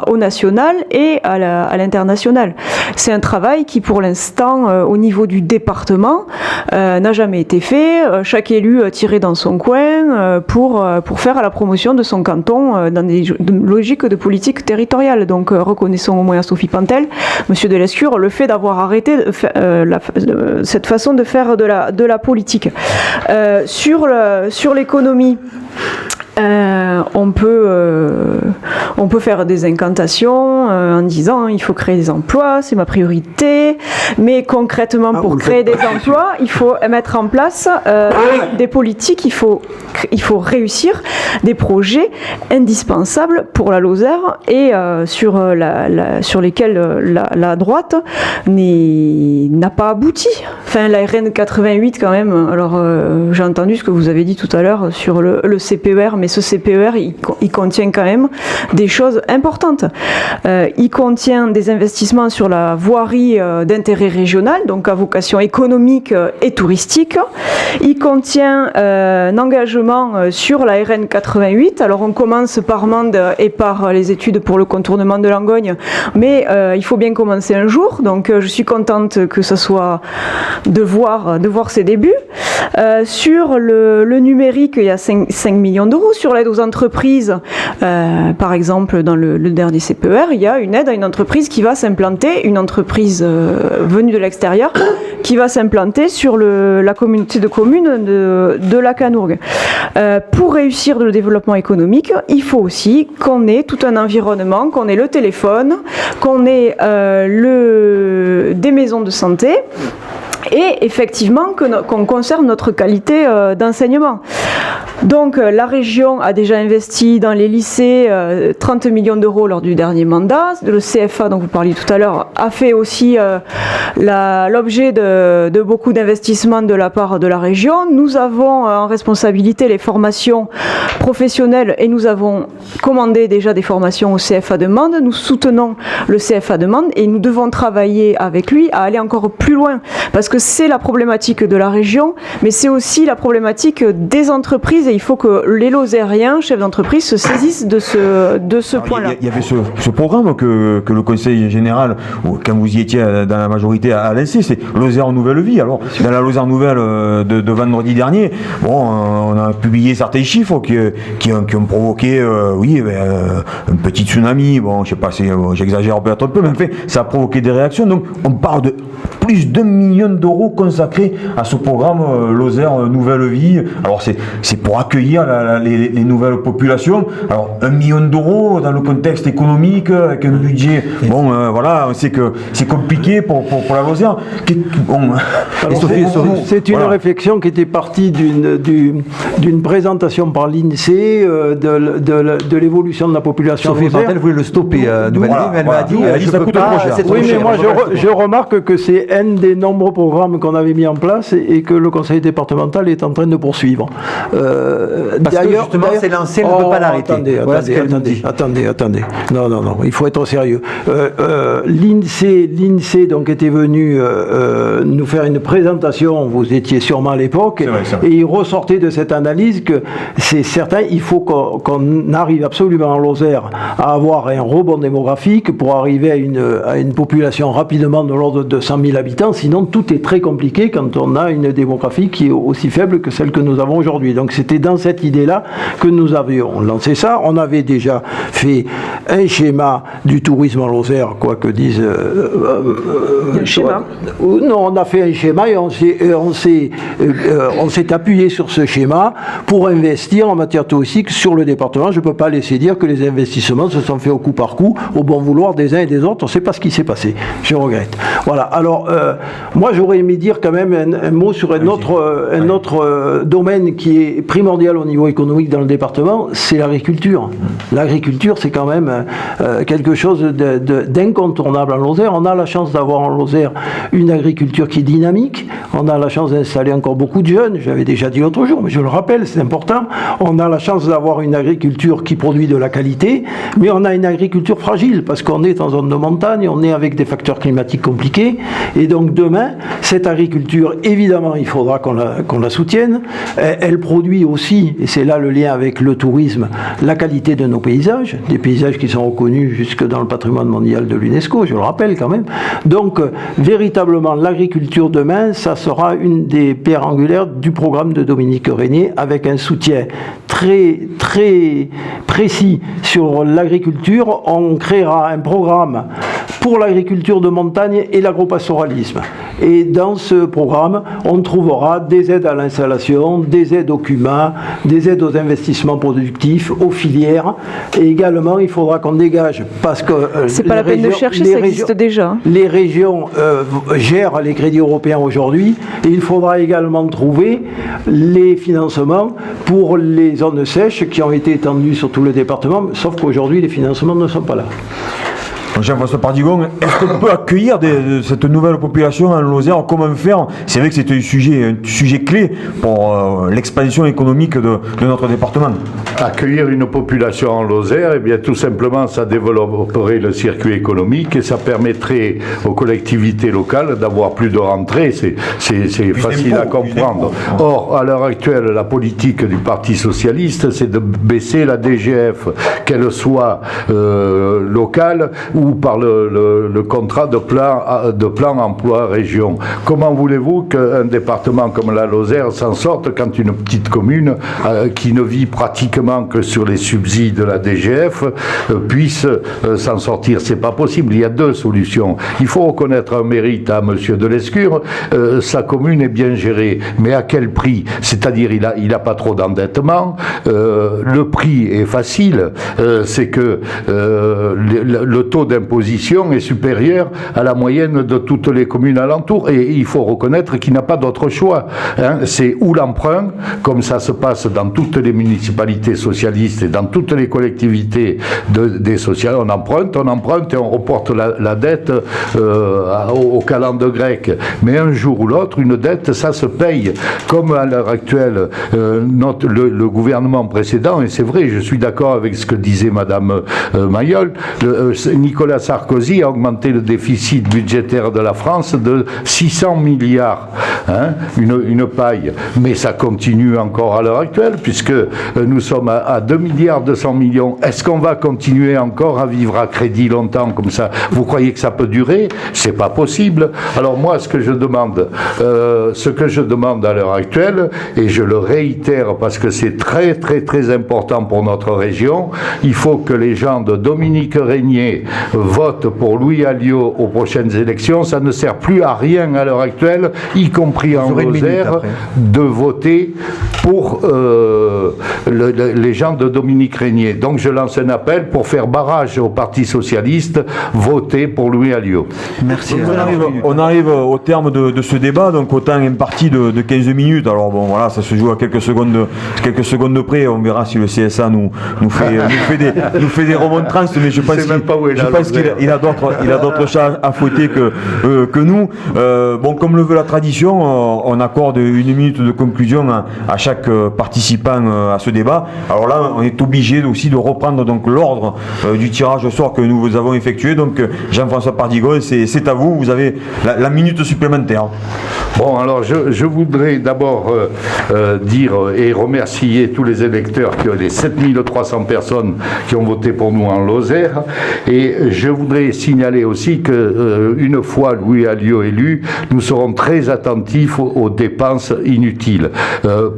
au national et à l'international. C'est un travail qui, pour l'instant, au niveau du département, n'a jamais été fait. Chaque élu tiré dans son coin pour faire à la promotion de son canton dans des logiques de politique territoriale. Donc, reconnaissons au moins à Sophie Pantel, Monsieur Delescure, le fait d'avoir arrêté cette façon de faire de la politique. Sur l'économie, On peut faire des incantations en disant il faut créer des emplois, c'est ma priorité, mais concrètement pour créer des emplois, il faut mettre en place des politiques, il faut réussir des projets indispensables pour la Lozère et sur lesquels la droite n'a pas abouti. Enfin, la RN 88 quand même, alors j'ai entendu ce que vous avez dit tout à l'heure sur le CPER, mais ce CPER, il contient quand même des choses importantes. Il contient des investissements sur la voirie d'intérêt régional, donc à vocation économique et touristique. Il contient un engagement sur la RN 88. Alors on commence par Mende et par les études pour le contournement de Langogne, mais il faut bien commencer un jour, donc je suis contente que ça soit de voir ses débuts. Sur le numérique, il y a 5 millions d'euros. Sur l'aide aux entreprises, par exemple, dans le dernier CPER, il y a une aide à une entreprise qui va s'implanter, une entreprise venue de l'extérieur, qui va s'implanter sur la communauté de communes de la Canourgue. Pour réussir le développement économique, il faut aussi qu'on ait tout un environnement, qu'on ait le téléphone, qu'on ait des maisons de santé, et effectivement qu'on conserve notre qualité d'enseignement. Donc la région a déjà investi dans les lycées 30 millions d'euros lors du dernier mandat. Le CFA dont vous parliez tout à l'heure a fait aussi l'objet de beaucoup d'investissements de la part de la région. Nous avons en responsabilité les formations professionnelles et nous avons commandé déjà des formations au CFA de Mende. Nous soutenons le CFA de Mende et nous devons travailler avec lui à aller encore plus loin parce que c'est la problématique de la région, mais c'est aussi la problématique des entreprises et il faut que les Lozériens, chefs d'entreprise, se saisissent de ce point-là. Il y avait ce programme que le Conseil général, quand vous y étiez dans la majorité, a lancé, c'est Lozère Nouvelle Vie. Alors, dans la Lozère Nouvelle de vendredi dernier, on a publié certains chiffres qui ont provoqué, un petit tsunami. Bon, je sais pas, j'exagère peut-être un peu, mais en fait, ça a provoqué des réactions. Donc, on parle de plus d'1 million d'euros consacrés à ce programme Lozère Nouvelle Vie. Alors, c'est pour accueillir les nouvelles populations. Alors, 1 million d'euros dans le contexte économique, avec un budget, on sait que c'est compliqué pour la Lozère. C'est une réflexion qui était partie d'une présentation par l'INSEE de l'évolution de la population. Sophie Martel voulait le stopper, mais elle m'a dit je ne peux pas. Oui, mais moi je remarque que c'est un des nombreux programmes qu'on avait mis en place et que le conseil départemental est en train de poursuivre. Parce que justement, c'est lancé, on ne peut pas l'arrêter. Attendez. Non, il faut être sérieux. L'INSEE donc était venu nous faire une présentation, vous étiez sûrement à l'époque, et il ressortait de cette analyse que c'est certain, il faut qu'on arrive absolument en Lozère à avoir un rebond démographique pour arriver à une population rapidement de l'ordre de 100 000 habitants, sinon tout est très compliqué quand on a une démographie qui est aussi faible que celle que nous avons aujourd'hui. Donc c'était dans cette idée-là que nous avions lancé ça. On avait déjà fait un schéma du tourisme en Lozère, quoi que disent... un schéma. Non, on a fait un schéma et on s'est appuyé sur ce schéma pour investir en matière touristique sur le département. Je ne peux pas laisser dire que les investissements se sont faits au coup par coup, au bon vouloir des uns et des autres. On ne sait pas ce qui s'est passé. Je regrette. Voilà. Alors, moi, j'aurais aimé dire quand même un mot sur un autre domaine qui est primordial au niveau économique dans le département, c'est l'agriculture. L'agriculture, c'est quand même quelque chose d'incontournable en Lozère. On a la chance d'avoir en Lozère une agriculture qui est dynamique. On a la chance d'installer encore beaucoup de jeunes. J'avais déjà dit l'autre jour, mais je le rappelle, c'est important. On a la chance d'avoir une agriculture qui produit de la qualité, mais on a une agriculture fragile parce qu'on est en zone de montagne, on est avec des facteurs climatiques compliqués. Et donc demain, cette agriculture, évidemment, il faudra qu'on la soutienne. Elle produit aussi, et c'est là le lien avec le tourisme, la qualité de nos paysages, des paysages qui sont reconnus jusque dans le patrimoine mondial de l'UNESCO, je le rappelle quand même. Donc, véritablement, l'agriculture demain, ça sera une des pierres angulaires du programme de Dominique Régnier, avec un soutien très précis sur l'agriculture. On créera un programme pour l'agriculture de montagne et l'agropastoralisme. Et dans ce programme, on trouvera des aides à l'installation, des aides au CUMA, des aides aux investissements productifs, aux filières. Et également, il faudra qu'on dégage, parce que c'est pas la peine de chercher, ça existe déjà. Les régions gèrent les crédits européens aujourd'hui, et il faudra également trouver les financements pour les zones sèches qui ont été étendues sur tout le département, sauf qu'aujourd'hui, les financements ne sont pas là. Jean-François Pardigon, est-ce qu'on peut accueillir cette nouvelle population en Lozère? Comment faire? C'est vrai que c'est un sujet clé pour l'expansion économique de notre département. Accueillir une population en Lozère, eh bien tout simplement ça développerait le circuit économique et ça permettrait aux collectivités locales d'avoir plus de rentrées. C'est facile à comprendre. Or, à l'heure actuelle, la politique du Parti socialiste, c'est de baisser la DGF, qu'elle soit locale ou par le contrat de plan emploi région. Comment voulez-vous qu'un département comme la Lozère s'en sorte quand une petite commune qui ne vit pratiquement que sur les subsides de la DGF puisse s'en sortir? C'est pas possible. Il y a deux solutions. Il faut reconnaître un mérite à monsieur Delescure. Sa commune est bien gérée, mais à quel prix? C'est-à-dire il a pas trop d'endettement. Le prix est facile. C'est que le taux d'imposition est supérieur à la moyenne de toutes les communes alentours. Et il faut reconnaître qu'il n'a pas d'autre choix. C'est ou l'emprunt, comme ça se passe dans toutes les municipalités socialistes et dans toutes les collectivités des sociales. On emprunte et on reporte la dette au calende grec. Mais un jour ou l'autre, une dette, ça se paye. Comme à l'heure actuelle, le gouvernement précédent, et c'est vrai, je suis d'accord avec ce que disait Madame Mayol, Nicolas Sarkozy a augmenté le déficit budgétaire de la France de 600 milliards. Une paille. Mais ça continue encore à l'heure actuelle, puisque nous sommes à 2 milliards 200 millions. Est-ce qu'on va continuer encore à vivre à crédit longtemps comme ça? Vous croyez que ça peut durer? C'est pas possible. Alors moi, ce que je demande à l'heure actuelle, et je le réitère parce que c'est très très très important pour notre région, il faut que les gens de Dominique Régnier votent pour Louis Alliot aux prochaines élections. Ça ne sert plus à rien à l'heure actuelle, y compris en Lozère, de voter pour les gens de Dominique Régnier. Donc je lance un appel pour faire barrage au Parti socialiste, voter pour Louis Alliot. Merci. On arrive au terme de ce débat, donc au temps imparti de 15 minutes. Alors bon, voilà, ça se joue à quelques secondes près. On verra si le CSA nous fait des remontrances, mais je pense qu'il a d'autres chats à fouetter que nous. Bon, comme le veut la tradition, on accorde 1 minute de conclusion à chaque participant à ce débat. Alors là, on est obligé aussi de reprendre donc l'ordre du tirage au sort que nous avons effectué. Donc Jean-François Pardigon, c'est à vous. Vous avez la minute supplémentaire. Bon, alors je voudrais d'abord dire et remercier tous les électeurs, les 7300 personnes qui ont voté pour nous en Lozère. Et je voudrais signaler aussi que une fois Louis Alliot élu, nous serons très attentifs aux dépenses inutiles.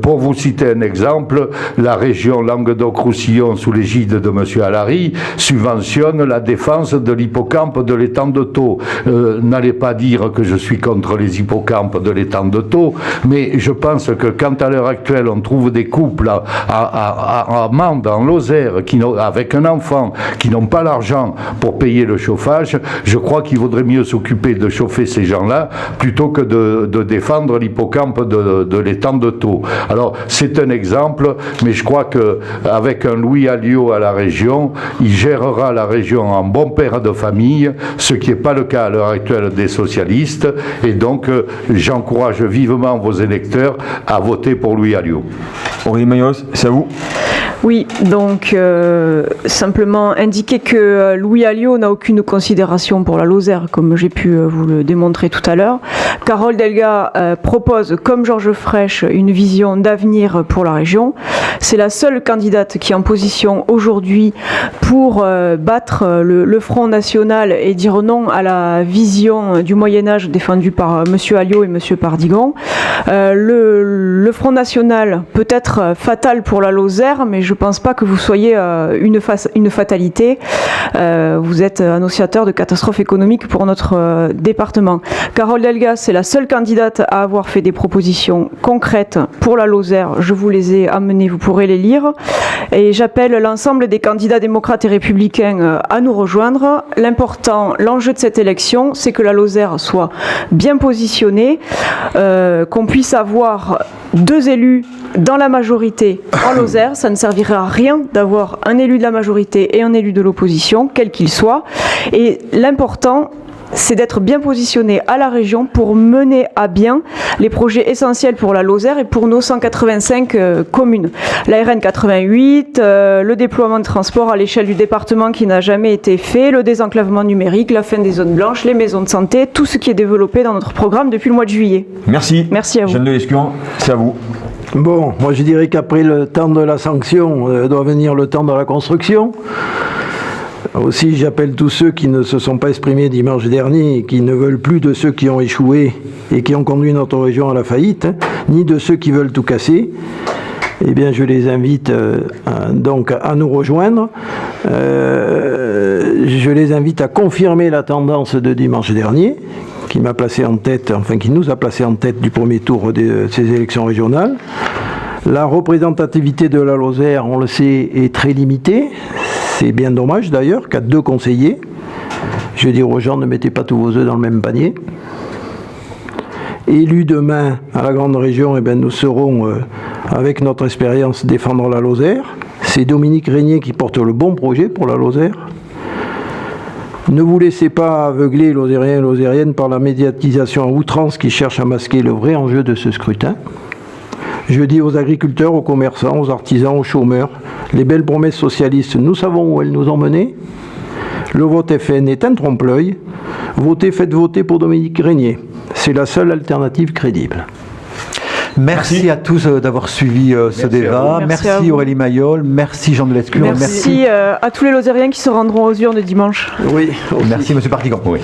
Pour vous citer un exemple, la région Languedoc-Roussillon, sous l'égide de M. Allary, subventionne la défense de l'hippocampe de l'étang de Thau. N'allez pas dire que je suis contre les hippocampes de l'étang de Thau, mais je pense que quand à l'heure actuelle on trouve des couples à Mende, en Lozère, avec un enfant, qui n'ont pas l'argent pour payer le chauffage, je crois qu'il vaudrait mieux s'occuper de chauffer ces gens-là plutôt que de défendre l'hippocampe de l'étang de Thau. Alors c'est un exemple, mais je crois qu'avec un Louis Alliot à la région, il gérera la région en bon père de famille, ce qui n'est pas le cas à l'heure actuelle des socialistes, et donc j'encourage vivement vos électeurs à voter pour Louis Alliot. Aurélie Mayol, c'est à vous. Oui, donc simplement indiquer que Louis Alliot n'a aucune considération pour la Lozère, comme j'ai pu vous le démontrer tout à l'heure. Carole Delga propose, comme Georges Frêche, une vision d'avenir pour la région. C'est la seule candidate qui est en position aujourd'hui pour battre le Front National et dire non à la vision du Moyen-Âge défendue par M. Alliot et M. Pardigon. Le Front National peut être fatal pour la Lozère, mais je ne pense pas que vous soyez une fatalité. Vous êtes annonciateur de catastrophes économiques pour notre département. Carole Delga, c'est la seule candidate à avoir fait des propositions concrètes pour la Lozère. Je vous les ai amenées, vous pourrez les lire. Et j'appelle l'ensemble des candidats démocrates et républicains à nous rejoindre. L'enjeu de cette élection, c'est que la Lozère soit bien positionnée, qu'on puisse avoir 2 élus dans la majorité en Lozère. Ça ne servira à rien d'avoir un élu de la majorité et un élu de l'opposition, quel qu'il soit. Et l'important, c'est d'être bien positionné à la région pour mener à bien les projets essentiels pour la Lozère et pour nos 185 communes. La RN 88, le déploiement de transport à l'échelle du département qui n'a jamais été fait, le désenclavement numérique, la fin des zones blanches, les maisons de santé, tout ce qui est développé dans notre programme depuis le mois de juillet. Merci. Merci à vous. Jeanne de Lescure, c'est à vous. Bon, moi je dirais qu'après le temps de la sanction doit venir le temps de la construction. Aussi, j'appelle tous ceux qui ne se sont pas exprimés dimanche dernier et qui ne veulent plus de ceux qui ont échoué et qui ont conduit notre région à la faillite, ni de ceux qui veulent tout casser. Eh bien, je les invite donc à nous rejoindre. Je les invite à confirmer la tendance de dimanche dernier, qui m'a placé en tête, enfin qui nous a placé en tête du premier tour de ces élections régionales. La représentativité de la Lozère, on le sait, est très limitée. C'est bien dommage d'ailleurs qu'à 2 conseillers, je veux dire aux gens, ne mettez pas tous vos œufs dans le même panier. Élus demain à la grande région, eh bien, nous serons, avec notre expérience, défendre la Lozère. C'est Dominique Régnier qui porte le bon projet pour la Lozère. Ne vous laissez pas aveugler, Lozériens et Lozériennes, par la médiatisation à outrance qui cherche à masquer le vrai enjeu de ce scrutin. Je dis aux agriculteurs, aux commerçants, aux artisans, aux chômeurs, les belles promesses socialistes, nous savons où elles nous ont menés. Le vote FN est un trompe-l'œil. Votez, faites voter pour Dominique Régnier. C'est la seule alternative crédible. Merci à tous d'avoir suivi ce débat. Merci Aurélie Mayol. Merci Jean de Lescure. Merci à tous les Lozériens qui se rendront aux urnes dimanche. Oui. Merci Monsieur Pardigon. Oui.